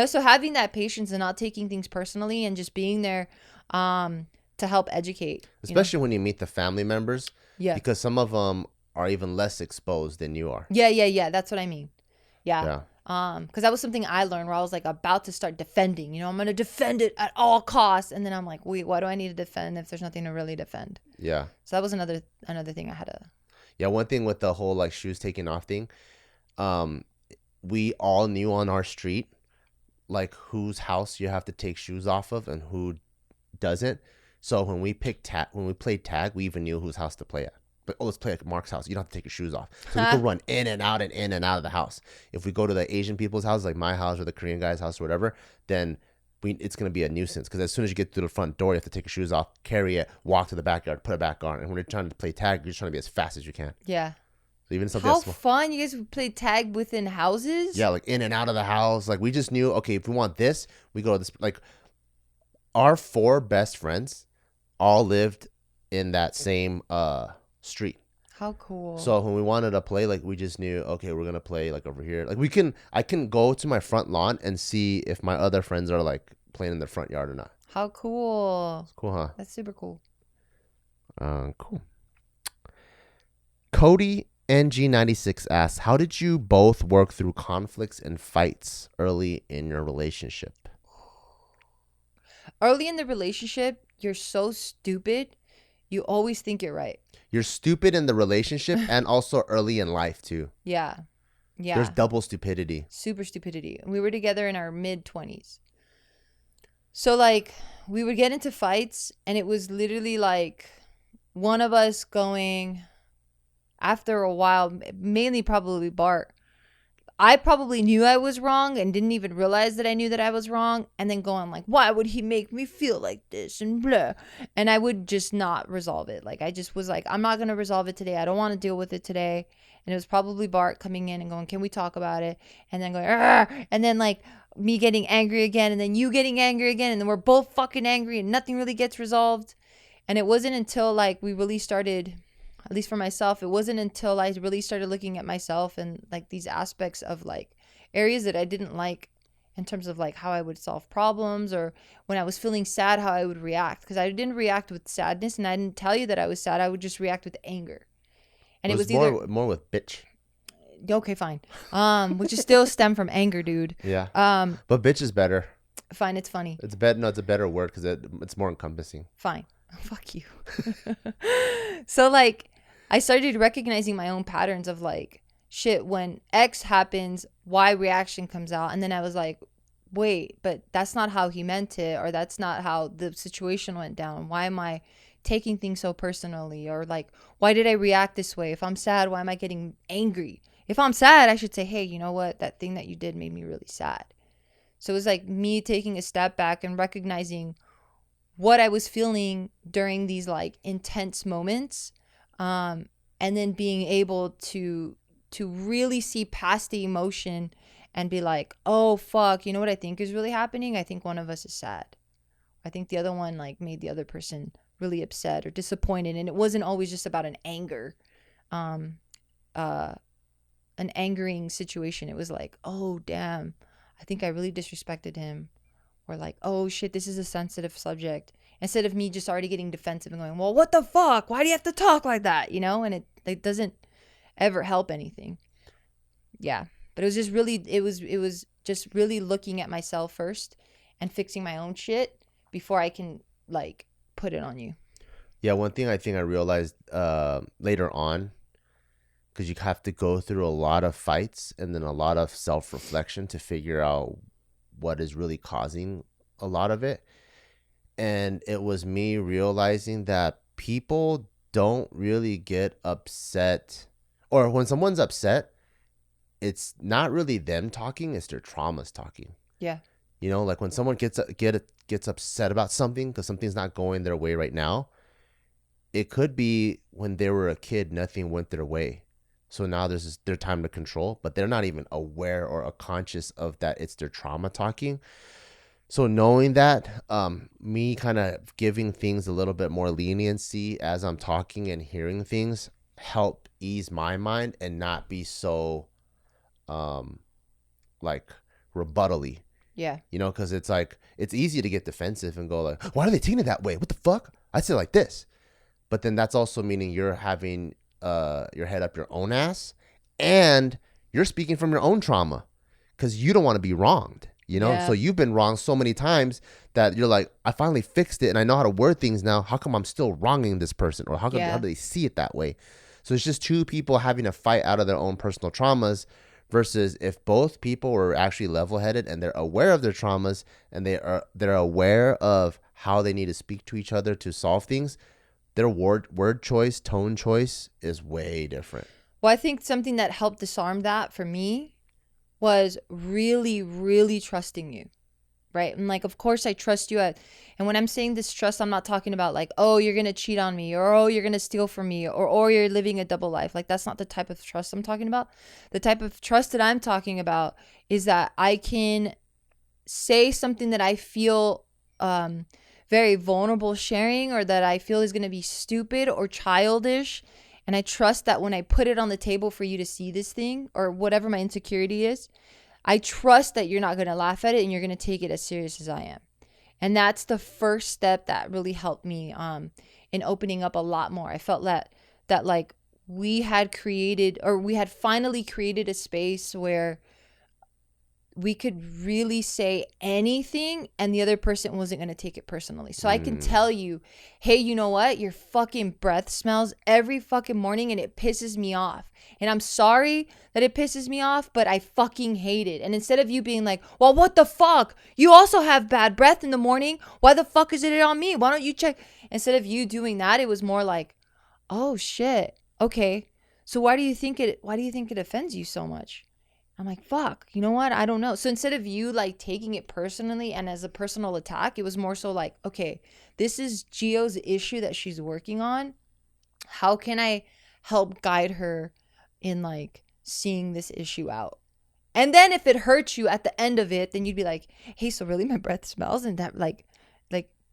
So having that patience and not taking things personally and just being there to help educate. Especially when you meet the family members. Yeah. Because some of them are even less exposed than you are. Yeah. That's what I mean. Yeah. Because that was something I learned where I was like about to start defending. I'm going to defend it at all costs. And then I'm like, wait, why do I need to defend if there's nothing to really defend? Yeah. So that was another thing I had to. Yeah, one thing with the whole like shoes taking off thing, we all knew on our street like whose house you have to take shoes off of and who doesn't. So when we played tag, we even knew whose house to play at. But let's play at Mark's house. You don't have to take your shoes off. So we could run in and out and in and out of the house. If we go to the Asian people's house, like my house or the Korean guy's house or whatever, then it's going to be a nuisance. Because as soon as you get through the front door, you have to take your shoes off, carry it, walk to the backyard, put it back on. And when you're trying to play tag, you're just trying to be as fast as you can. Yeah. So even something how fun. You guys would play tag within houses? Yeah, like in and out of the house. Like we just knew, okay, if we want this, we go to this. Like our 4 best friends all lived in that same street. How cool. So when we wanted to play, like we just knew, okay, we're gonna play like over here. Like I can go to my front lawn and see if my other friends are like playing in their front yard or not. How cool. It's cool, huh? That's super cool. Cool. Cody NG96 asks, how did you both work through conflicts and fights early in your relationship? Early in the relationship, you're so stupid. You always think you're right. You're stupid in the relationship and also early in life too. Yeah. Yeah. There's double stupidity. Super stupidity. We were together in our mid-20s. So like we would get into fights and it was literally like one of us going, after a while, mainly probably Bart, I probably knew I was wrong and didn't even realize that I knew that I was wrong. And then going like, why would he make me feel like this and blah. And I would just not resolve it. Like I just was like, I'm not going to resolve it today. I don't want to deal with it today. And it was probably Bart coming in and going, can we talk about it? And then going, argh! And then like me getting angry again. And then you getting angry again. And then we're both fucking angry and nothing really gets resolved. And it wasn't until like we really started, at least for myself, it wasn't until I really started looking at myself and like these aspects of like areas that I didn't like in terms of like how I would solve problems, or when I was feeling sad, how I would react. Because I didn't react with sadness and I didn't tell you that I was sad. I would just react with anger. And it was more with bitch. Okay, fine. Which is still stem from anger, dude. Yeah. But bitch is better. Fine, it's funny. It's better. No, it's a better word because it's more encompassing. Fine. Fuck you. So like I started recognizing my own patterns of like, shit, when X happens, Y reaction comes out. And then I was like, wait, but that's not how he meant it, or that's not how the situation went down. Why am I taking things so personally? Or like, why did I react this way? If I'm sad, why am I getting angry? If I'm sad, I should say, hey, you know what? That thing that you did made me really sad. So it was like me taking a step back and recognizing what I was feeling during these like intense moments. And then being able to really see past the emotion and be like, oh, fuck, you know what I think is really happening? I think one of us is sad. I think the other one like made the other person really upset or disappointed. And it wasn't always just about an angering situation. It was like, oh, damn, I think I really disrespected him. Or like, oh, shit, this is a sensitive subject. Instead of me just already getting defensive and going, well, what the fuck? Why do you have to talk like that? You know, and it doesn't ever help anything. Yeah. But it was just really, it was just really looking at myself first and fixing my own shit before I can like put it on you. Yeah. One thing I think I realized later on, because you have to go through a lot of fights and then a lot of self-reflection to figure out what is really causing a lot of it. And it was me realizing that people don't really get upset, or when someone's upset, it's not really them talking, it's their traumas talking. Yeah. You know, like when someone gets upset about something because something's not going their way right now, it could be when they were a kid, nothing went their way. So now there's their time to control, but they're not even aware or conscious of that it's their trauma talking. So knowing that, me kind of giving things a little bit more leniency as I'm talking and hearing things help ease my mind and not be so like rebuttal-y. Yeah. You know, because it's like, it's easy to get defensive and go like, why are they taking it that way? What the fuck? I say like this. But then that's also meaning you're having your head up your own ass and you're speaking from your own trauma because you don't want to be wronged. You know, Yeah. So you've been wrong so many times that you're like, I finally fixed it and I know how to word things now. How come I'm still wronging this person? Or how do they see it that way? So it's just two people having to fight out of their own personal traumas, versus if both people were actually level-headed and they're aware of their traumas and they're aware of how they need to speak to each other to solve things, their word choice, tone choice is way different. Well, I think something that helped disarm that for me was really, really trusting you. Right. And like, of course, I trust you. And when I'm saying this trust, I'm not talking about like, oh, you're going to cheat on me, or oh, you're going to steal from me, or you're living a double life. Like, that's not the type of trust I'm talking about. The type of trust that I'm talking about is that I can say something that I feel very vulnerable sharing, or that I feel is going to be stupid or childish. And I trust that when I put it on the table for you to see this thing, or whatever my insecurity is, I trust that you're not going to laugh at it and you're going to take it as serious as I am. And that's the first step that really helped me in opening up a lot more. I felt that like we had finally created a space where we could really say anything and the other person wasn't going to take it personally. So I can tell you, hey, you know what? Your fucking breath smells every fucking morning and it pisses me off. And I'm sorry that it pisses me off, but I fucking hate it. And instead of you being like, well, what the fuck? You also have bad breath in the morning. Why the fuck is it on me? Why don't you check? Instead of you doing that, it was more like, oh shit. Okay. So why do you think it offends you so much? I'm like, fuck, you know what? I don't know. So instead of you like taking it personally and as a personal attack, it was more so like, okay, this is Gio's issue that she's working on. How can I help guide her in like seeing this issue out? And then if it hurts you at the end of it, then you'd be like, hey, so really my breath smells, and that like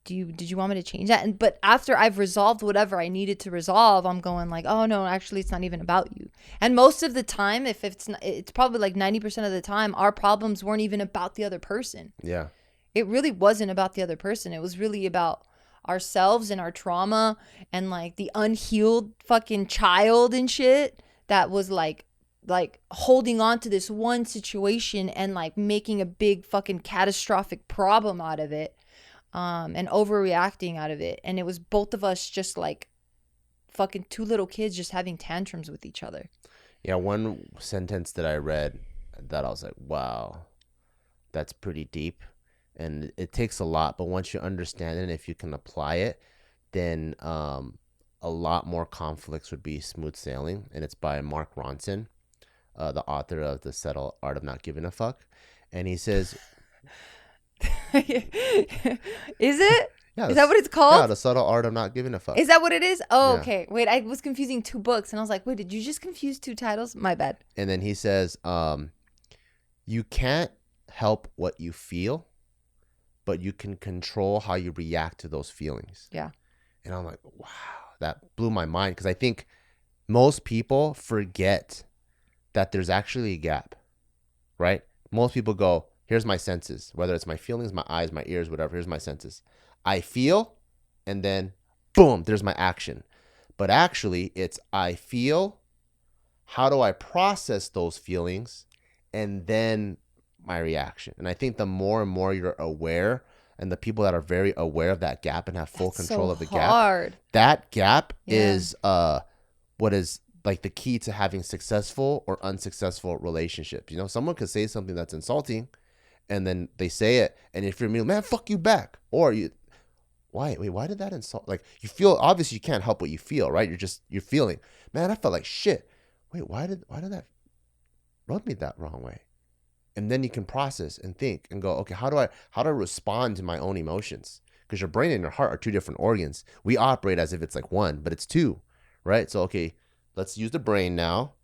did you want me to change that? And but after I've resolved whatever I needed to resolve, I'm going like, oh no, actually it's not even about you. And most of the time, if it's not, it's probably like 90% of the time, our problems weren't even about the other person. Yeah. It really wasn't about the other person. It was really about ourselves and our trauma and like the unhealed fucking child and shit that was like holding on to this one situation and like making a big fucking catastrophic problem out of it. And overreacting out of it. And it was both of us just like fucking two little kids just having tantrums with each other. Yeah, one sentence that I read that I was like, wow, that's pretty deep. And it takes a lot, but once you understand it and if you can apply it, then a lot more conflicts would be smooth sailing. And it's by Mark Ronson, the author of The Subtle Art of Not Giving a Fuck. And he says... Is it? Yeah, is that what it's called? Yeah, The Subtle Art of Not Giving a Fuck. Is that what it is? Oh, yeah. Okay. Wait, I was confusing two books and I was like, wait, did you just confuse two titles? My bad. And then he says, you can't help what you feel, but you can control how you react to those feelings. Yeah. And I'm like, wow, that blew my mind, because I think most people forget that there's actually a gap, right? Most people go, here's my senses, whether it's my feelings, my eyes, my ears, whatever. Here's my senses. I feel, and then boom, there's my action. But actually, it's I feel, how do I process those feelings, and then my reaction. And I think the more and more you're aware, and the people that are very aware of that gap and have full control of the gap, that gap is what is like the key to having successful or unsuccessful relationships. You know, someone could say something that's insulting, and then they say it, and if you're mean, man, fuck you back. Or you, why did that insult? Like, you feel, obviously you can't help what you feel, right? You're feeling, man, I felt like shit. Wait, why did that rub me that wrong way? And then you can process and think and go, okay, how do I respond to my own emotions? Because your brain and your heart are two different organs. We operate as if it's like one, but it's two, right? So, okay, let's use the brain now.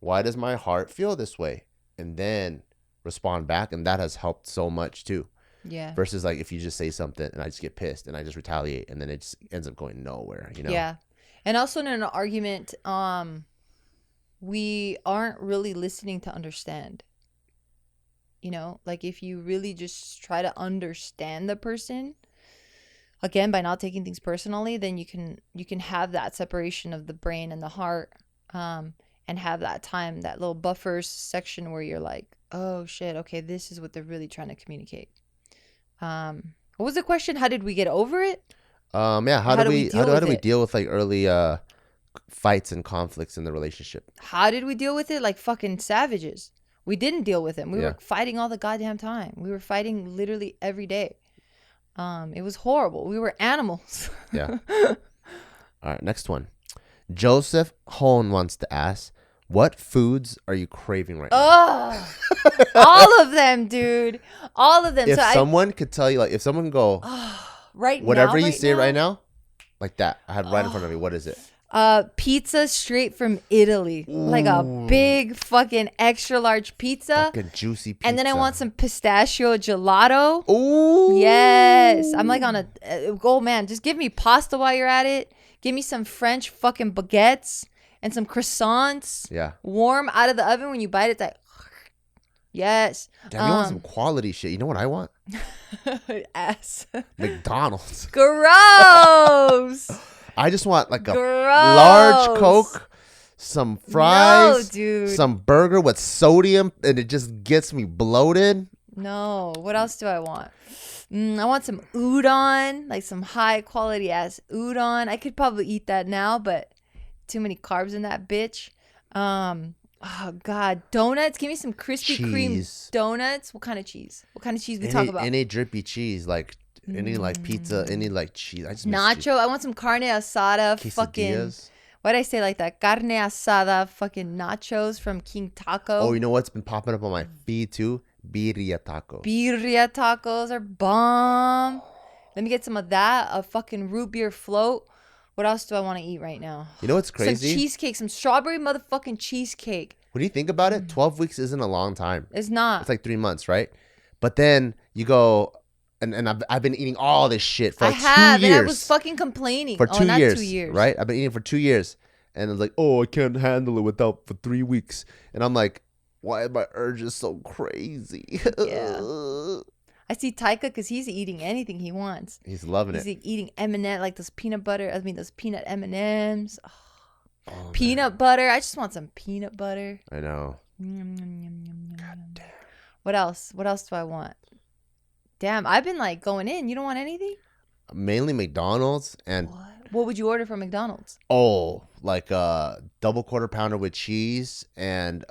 Why does my heart feel this way? And then respond back, and that has helped so much too. Yeah. Versus like if you just say something and I just get pissed and I just retaliate, and then it just ends up going nowhere, you know? Yeah. And also in an argument, we aren't really listening to understand. You know, like if you really just try to understand the person, again, by not taking things personally, then you can have that separation of the brain and the heart, and have that time, that little buffer section where you're like, oh shit, okay, this is what they're really trying to communicate. What was the question? How did we get over it? Yeah. How do we deal with like early fights and conflicts in the relationship? How did we deal with it? Like fucking savages. We didn't deal with them. We Yeah. were fighting all the goddamn time. We were fighting literally every day. It was horrible. We were animals. Yeah. All right, next one. Joseph Hone wants to ask, what foods are you craving right now? Oh, all of them, dude. All of them. If So someone could tell you, like, if someone can go, right whatever now, you say right now, like that, I had right in front of me. What is it? Pizza straight from Italy. Like a big fucking extra large pizza. Fucking juicy pizza. And then I want some pistachio gelato. Ooh. Yes. I'm like on a oh man, just give me pasta while you're at it. Give me some French fucking baguettes and some croissants. Yeah. Warm out of the oven when you bite it. It's like, yes. Damn, you want some quality shit. You know what I want? Ass. McDonald's. Gross. I just want like a Gross. large Coke, some fries, No, dude. some burger with sodium, and it just gets me bloated. No. What else do I want? I want some udon, like some high quality ass udon. I could probably eat that now, but too many carbs in that bitch. Oh God, donuts. Give me some Krispy Kreme donuts. What kind of cheese? What kind of cheese we talk about? Any drippy cheese, like any like pizza, any like cheese. I just Nacho. I want some carne asada. Fucking. Why'd I say like that? Carne asada. Fucking nachos from King Taco. Oh, you know what's been popping up on my feed too? Birria tacos. Birria tacos are bomb. Let me get some of that. A fucking root beer float. What else do I want to eat right now? You know what's crazy? Some cheesecake. Some strawberry motherfucking cheesecake. When you think about it, 12 weeks isn't a long time. It's not. It's like 3 months, right? But then you go, and I've been eating all this shit for like 2 years. And I was fucking complaining. For 2 not years, 2 years. right? I've been eating for 2 years. And it's like, oh, I can't handle it without for 3 weeks. And I'm like, why are my urges so crazy? Yeah. I see Taika because he's eating anything he wants. He's loving He's it. eating M&M, like those peanut butter. I mean, those peanut M&Ms. Oh, peanut butter. I just want some peanut butter. I know. God damn. What else? What else do I want? Damn, I've been like going in. You don't want anything? Mainly McDonald's and... What would you order from McDonald's? Oh, like a double quarter pounder with cheese and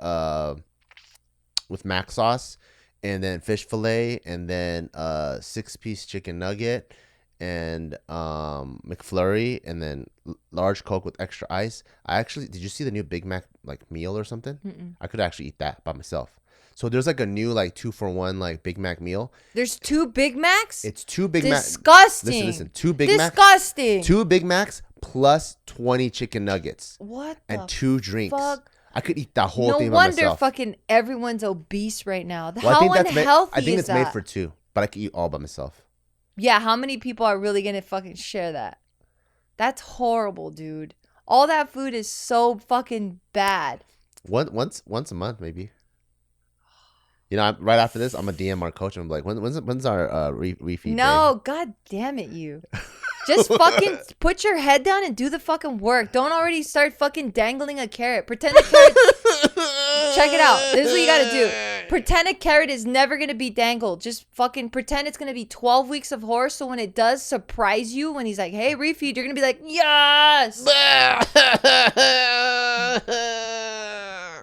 with mac sauce, and then fish fillet, and then 6-piece chicken nugget, and McFlurry, and then large Coke with extra ice. Did you see the new Big Mac like meal or something? Mm-mm. I could actually eat that by myself. So there's like a new like 2-for-1 like Big Mac meal. There's 2 Big Macs? It's 2 Big Macs. Disgusting. Listen. 2 Big Macs. Disgusting. 2 Big Macs plus 20 chicken nuggets. What and 2 drinks. Fuck? I could eat that whole thing by myself. No wonder fucking everyone's obese right now. Well, How unhealthy is that? I think it's made for 2, but I could eat all by myself. Yeah, how many people are really gonna fucking share that? That's horrible, dude. All that food is so fucking bad. Once a month, maybe. You know, right after this, I'm gonna DM our coach and I'm like, when's our refeed? No, day? God damn it, you. Just fucking put your head down and do the fucking work. Don't already start fucking dangling a carrot. Pretend a carrot. Check it out. This is what you gotta do. Pretend a carrot is never gonna be dangled. Just fucking pretend it's gonna be 12 weeks of horror. So when it does surprise you, when he's like, "Hey, refeed," you're gonna be like, "Yes."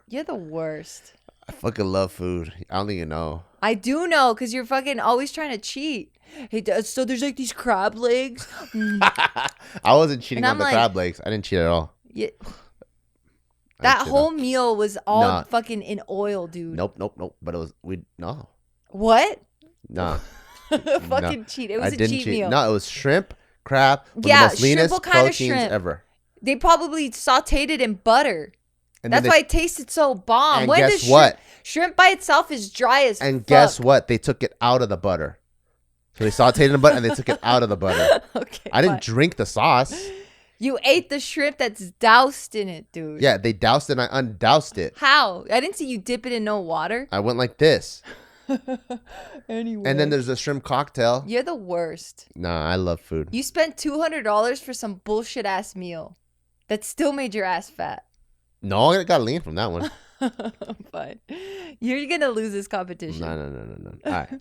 You're the worst. I fucking love food. I don't think you know. I do know, because you're fucking always trying to cheat. Hey, so there's like these crab legs. I wasn't cheating on the crab legs. I didn't cheat at all. Yeah. That whole meal was all fucking in oil, dude. Nope. But it was, no. What? No. Fucking cheat. It was a cheat meal. No, it was shrimp, crab. Yeah, the most leanest what kind of proteins shrimp? ever. They probably sauteed it in butter. And that's why it tasted so bomb. And guess what? Shrimp by itself is dry as fuck. And guess what? They took it out of the butter. So they sauteed it in the butter and they took it out of the butter. Okay. I didn't drink the sauce. You ate the shrimp that's doused in it, dude. Yeah, they doused it and I undoused it. How? I didn't see you dip it in no water. I went like this. Anyway. And then there's a shrimp cocktail. You're the worst. Nah, I love food. You spent $200 for some bullshit ass meal that still made your ass fat. No, I got lean from that one. Fine. You're going to lose this competition. No. All right.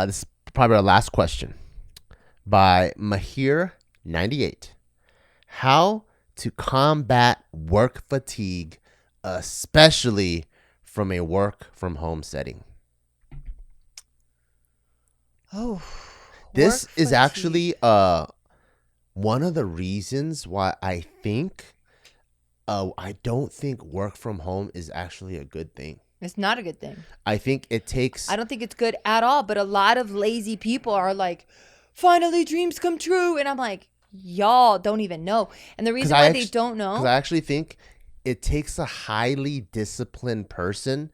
This is probably our last question by Mahir98. How to combat work fatigue, especially from a work from home setting? Oh, This work is fatigue. actually one of the reasons why I think I don't think work from home is actually a good thing. It's not a good thing. I think it takes I don't think it's good at all. But a lot of lazy people are like, finally dreams come true. And I'm like, y'all don't even know. And the reason why they don't because know, I actually think it takes a highly disciplined person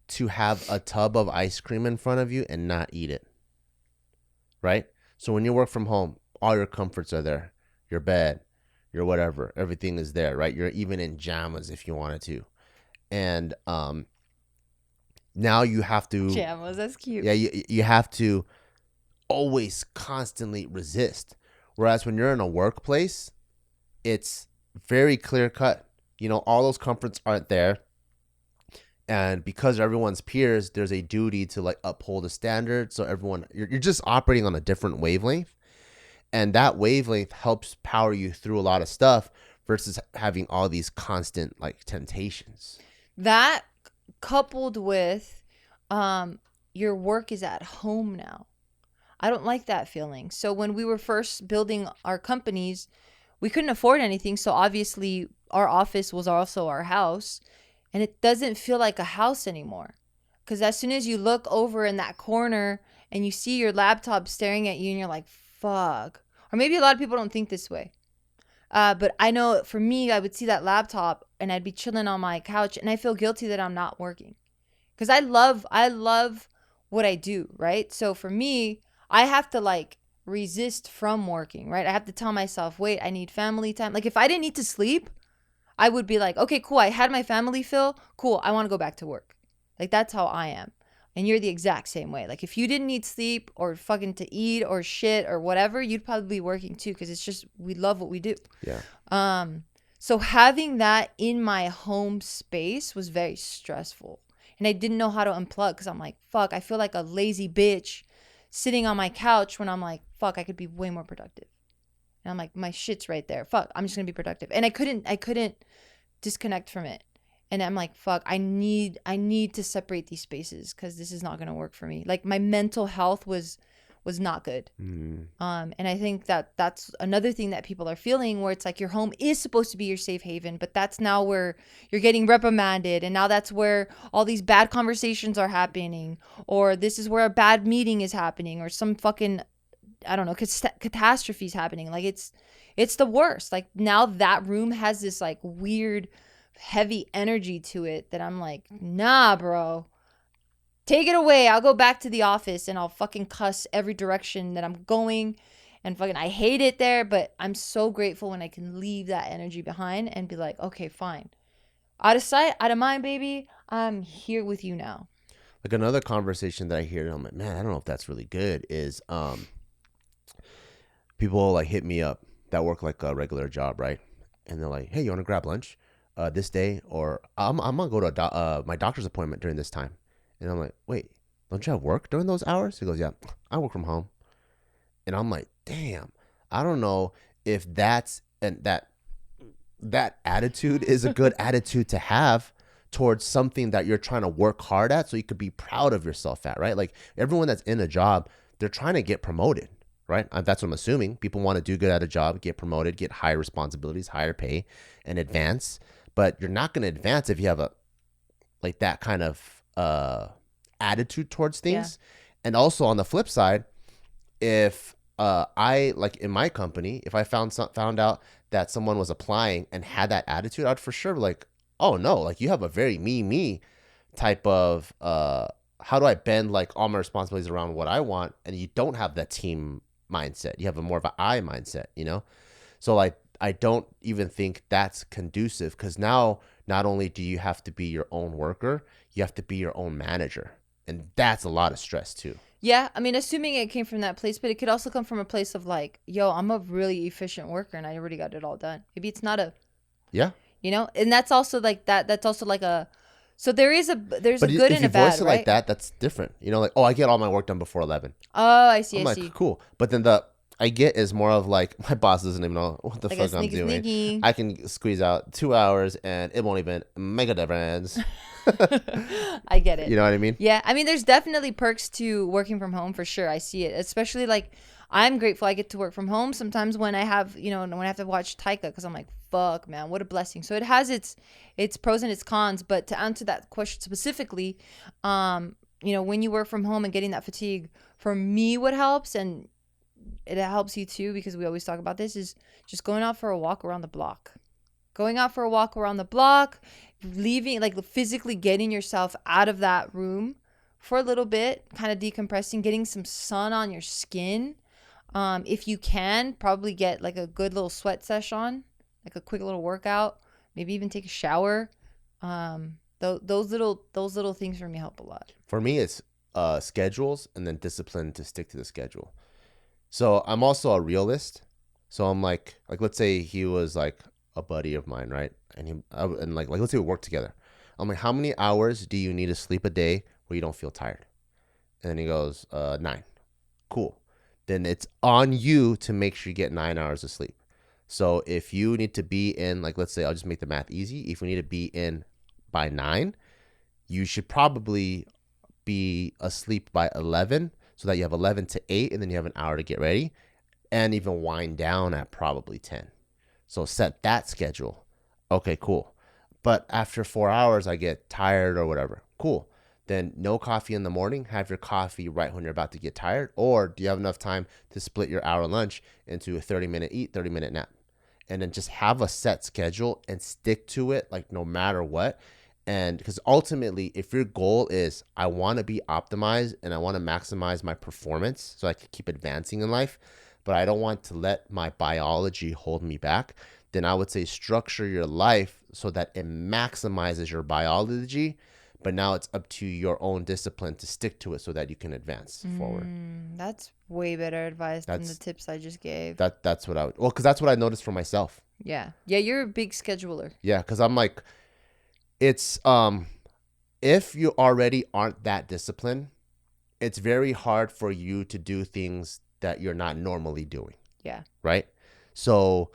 to have a tub of ice cream in front of you and not eat it. Right? So when you work from home, all your comforts are there. Your bed, your whatever, everything is there, right? You're even in pajamas if you wanted to. And now you have to pajamas, that's cute. Yeah, you have to always constantly resist. Whereas when you're in a workplace, it's very clear cut. You know, all those comforts aren't there. And because everyone's peers, there's a duty to like uphold a standard. So you're just operating on a different wavelength. And that wavelength helps power you through a lot of stuff versus having all these constant like temptations. That coupled with your work is at home now. I don't like that feeling. So when we were first building our companies, we couldn't afford anything. So obviously our office was also our house. And it doesn't feel like a house anymore. Because as soon as you look over in that corner and you see your laptop staring at you and you're like, fuck. Or maybe a lot of people don't think this way. But I know for me, I would see that laptop and I'd be chilling on my couch and I feel guilty that I'm not working. Because I love what I do, right? So for me, I have to like resist from working, right? I have to tell myself, wait, I need family time. Like if I didn't need to sleep, I would be like, okay, cool. I had my family fill. Cool. I want to go back to work. Like that's how I am. And you're the exact same way. Like if you didn't need sleep or fucking to eat or shit or whatever, you'd probably be working too. Cause it's just, we love what we do. Yeah. So having that in my home space was very stressful. And I didn't know how to unplug because I'm like, fuck, I feel like a lazy bitch sitting on my couch when I'm like, fuck, I could be way more productive. And I'm like, my shit's right there. Fuck, I'm just gonna be productive. And I couldn't disconnect from it. And I'm like, fuck, I need to separate these spaces because this is not gonna work for me. Like my mental health was not good. And I think that's another thing that people are feeling where it's like your home is supposed to be your safe haven, but that's now where you're getting reprimanded. And now that's where all these bad conversations are happening, or this is where a bad meeting is happening, or some fucking, I don't know, catastrophes happening. Like it's the worst. Like now that room has this like weird heavy energy to it that I'm like, nah, bro. Take it away. I'll go back to the office and I'll fucking cuss every direction that I'm going. And fucking, I hate it there, but I'm so grateful when I can leave that energy behind and be like, okay, fine. Out of sight, out of mind, baby. I'm here with you now. Like another conversation that I hear, and I'm like, man, I don't know if that's really good, is people like hit me up that work like a regular job, right? And they're like, hey, you want to grab lunch this day? Or I'm going to go to my doctor's appointment during this time. And I'm like, wait, don't you have work during those hours? He goes, yeah, I work from home. And I'm like, damn, I don't know if that attitude is a good attitude to have towards something that you're trying to work hard at so you could be proud of yourself at, right? Like everyone that's in a job, they're trying to get promoted, right? That's what I'm assuming. People want to do good at a job, get promoted, get higher responsibilities, higher pay, and advance. But you're not going to advance if you have that kind of attitude towards things. Yeah. And also on the flip side, if I like in my company, if I found out that someone was applying and had that attitude, I'd for sure be like, oh no, like you have a very me type of how do I bend like all my responsibilities around what I want, and you don't have that team mindset. You have a more of an I mindset, you know? So like I don't even think that's conducive, because now not only do you have to be your own worker, you have to be your own manager. And that's a lot of stress too. Yeah, I mean, assuming it came from that place, but it could also come from a place of like, yo, I'm a really efficient worker and I already got it all done. Maybe it's not a, yeah, you know, and that's also like that. That's also like a, so there's a good and a bad, right? But if you voice it like that, that's different. You know, like, oh, I get all my work done before 11. Oh, I see. I'm like, cool. But then I get is more of like my boss doesn't even know what the Like fuck I'm doing. sneaky. I can squeeze out 2 hours and it won't even make a difference. I get it. You know what I mean? Yeah, I mean, there's definitely perks to working from home for sure. I see it, especially like I'm grateful I get to work from home sometimes when I have, you know, when I have to watch Taika because I'm like, fuck, man, what a blessing. So it has its pros and its cons. But to answer that question specifically, you know, when you work from home and getting that fatigue, for me, what helps, and it helps you too, because we always talk about this, is just going out for a walk around the block. Going out for a walk around the block, leaving, like physically getting yourself out of that room for a little bit, kind of decompressing, getting some sun on your skin. If you can, probably get like a good little sweat session on, like a quick little workout, maybe even take a shower. Those little things for me help a lot. For me, it's schedules and then discipline to stick to the schedule. So I'm also a realist. So I'm like let's say he was like a buddy of mine, right? And like let's say we work together. I'm like, how many hours do you need to sleep a day where you don't feel tired? And then he goes, 9. Cool. Then it's on you to make sure you get 9 hours of sleep. So if you need to be in, like, let's say, I'll just make the math easy. If we need to be in by 9, you should probably be asleep by 11 so that you have 11 to 8 and then you have an hour to get ready and even wind down at probably 10. So set that schedule. Okay, cool. But after 4 hours, I get tired or whatever. Cool. Then no coffee in the morning. Have your coffee right when you're about to get tired. Or do you have enough time to split your hour lunch into a 30-minute eat, 30-minute nap? And then just have a set schedule and stick to it, like no matter what. And because ultimately, if your goal is I want to be optimized and I want to maximize my performance so I can keep advancing in life, but I don't want to let my biology hold me back, then I would say structure your life so that it maximizes your biology. But now it's up to your own discipline to stick to it so that you can advance forward. That's way better advice than the tips I just gave. That's what I would, well, because that's what I noticed for myself. Yeah. Yeah, you're a big scheduler. Yeah, because I'm like, it's if you already aren't that disciplined, it's very hard for you to do things that you're not normally doing. Yeah. Right? So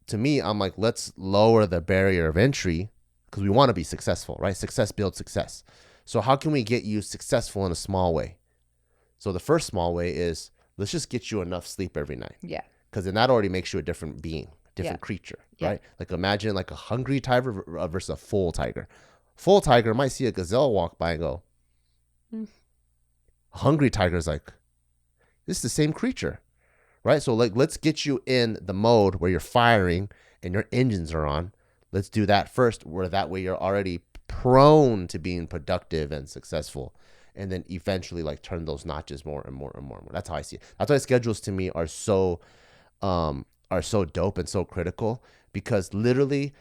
to me, I'm like, let's lower the barrier of entry because we want to be successful, right? Success builds success. So how can we get you successful in a small way? So the first small way is let's just get you enough sleep every night. Yeah. Because then that already makes you a different being, different creature, right? Like imagine like a hungry tiger versus a full tiger. Full tiger might see a gazelle walk by and go, hungry tiger's like, this is the same creature, right? So like, let's get you in the mode where you're firing and your engines are on. Let's do that first, where that way you're already prone to being productive and successful. And then eventually like turn those notches more and more and more and more. That's how I see it. That's why schedules to me are so dope and so critical, because literally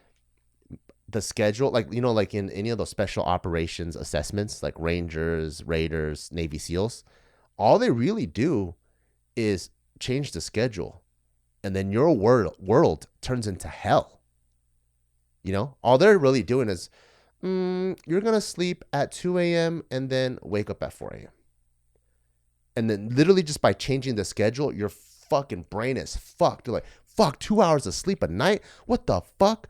the schedule, like, you know, like in any of those special operations assessments, like Rangers, Raiders, Navy SEALs, all they really do is change the schedule. And then your world turns into hell. You know, all they're really doing is you're going to sleep at 2 a.m. and then wake up at 4 a.m. And then literally just by changing the schedule, your fucking brain is fucked. You're like, fuck, 2 hours of sleep a night? What the fuck?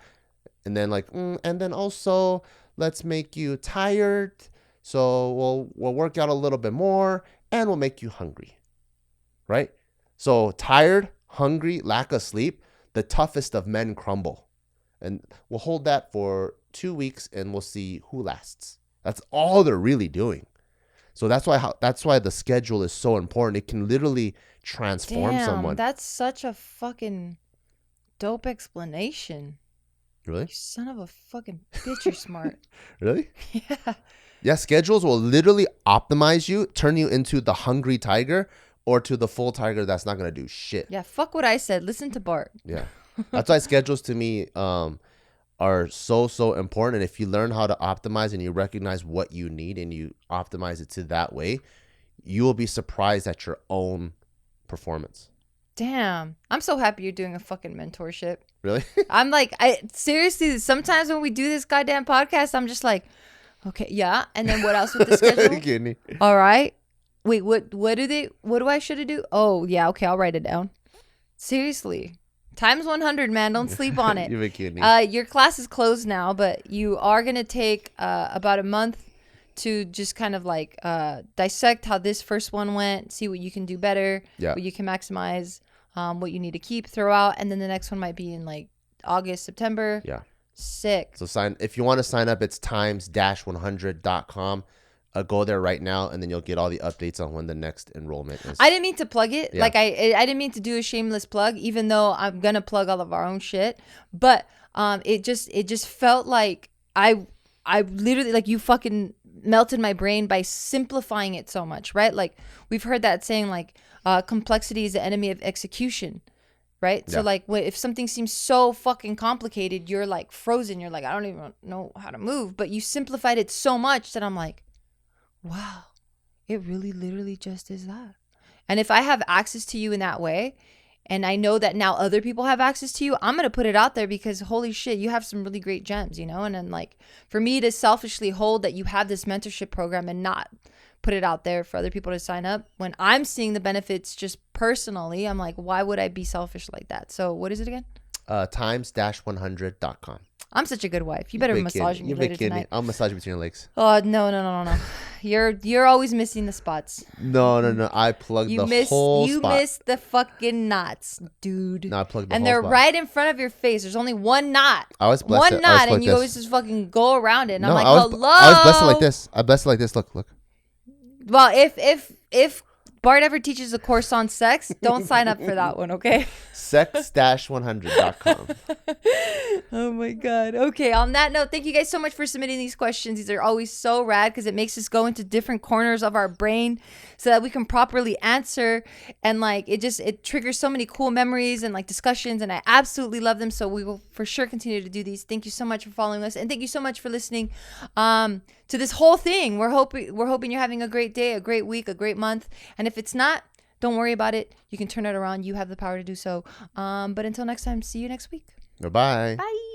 And then like, and then also let's make you tired. So we'll work out a little bit more and we'll make you hungry. Right? So tired, hungry, lack of sleep, the toughest of men crumble. And we'll hold that for 2 weeks and we'll see who lasts. That's all they're really doing. So that's why the schedule is so important. It can literally transform someone. That's such a fucking dope explanation. Really? You son of a fucking bitch, you're smart. Really? Yeah. Yeah, schedules will literally optimize you, turn you into the hungry tiger or to the full tiger that's not going to do shit. Yeah, fuck what I said. Listen to Bart. Yeah. That's why schedules to me are so important. And if you learn how to optimize and you recognize what you need and you optimize it to that way, you will be surprised at your own performance. Damn. I'm so happy you're doing a fucking mentorship. Really? I'm like, seriously, sometimes when we do this goddamn podcast, I'm just like, okay, yeah. And then what else with the schedule? All right. Wait, what do I should do? Oh, yeah. Okay, I'll write it down. Seriously. Times 100, man. Don't sleep on it. You've been kidding me. Your class is closed now, but you are going to take about a month to just kind of like dissect how this first one went, see what you can do better, what you can maximize, what you need to keep, throw out, and then the next one might be in like August, September. Yeah. Sick. So if you want to sign up, it's times-100.com. Go there right now, and then you'll get all the updates on when the next enrollment is. I didn't mean to plug it. Yeah. Like I didn't mean to do a shameless plug, even though I'm gonna plug all of our own shit. But it just felt like I literally, like, you fucking melted my brain by simplifying it so much, right? Like, we've heard that saying, like, complexity is the enemy of execution, right? Yeah. So like, if something seems so fucking complicated, you're like frozen. You're like, I don't even know how to move. But you simplified it so much that I'm like, wow, it really literally just is that. And if I have access to you in that way, and I know that now other people have access to you, I'm going to put it out there because holy shit, you have some really great gems, you know? And then, like, for me to selfishly hold that you have this mentorship program and not put it out there for other people to sign up, when I'm seeing the benefits just personally, I'm like, why would I be selfish like that? So what is it again? Times-100.com. I'm such a good wife. You better massage me later tonight. I'll massage between your legs. Oh, no. You're always missing the spots. No. I plugged the whole spot. You missed the fucking knots, dude. No, I plugged the whole spot. And they're right in front of your face. There's only one knot. I was blessed. One knot, and you always just fucking go around it. And I'm like, hello. I was blessed like this. I blessed like this. Look. Well, if Bart ever teaches a course on sex, don't sign up for that one, okay? Sex-100.com. Oh my God. Okay, on that note, thank you guys so much for submitting these questions. These are always so rad because it makes us go into different corners of our brain so that we can properly answer. And like, it triggers so many cool memories and like discussions, and I absolutely love them. So we will for sure continue to do these. Thank you so much for following us, and thank you so much for listening to this whole thing. We're hoping you're having a great day, a great week, a great month. And if it's not, don't worry about it. You can turn it around. You have the power to do so. But until next time, see you next week. Bye-bye. Bye.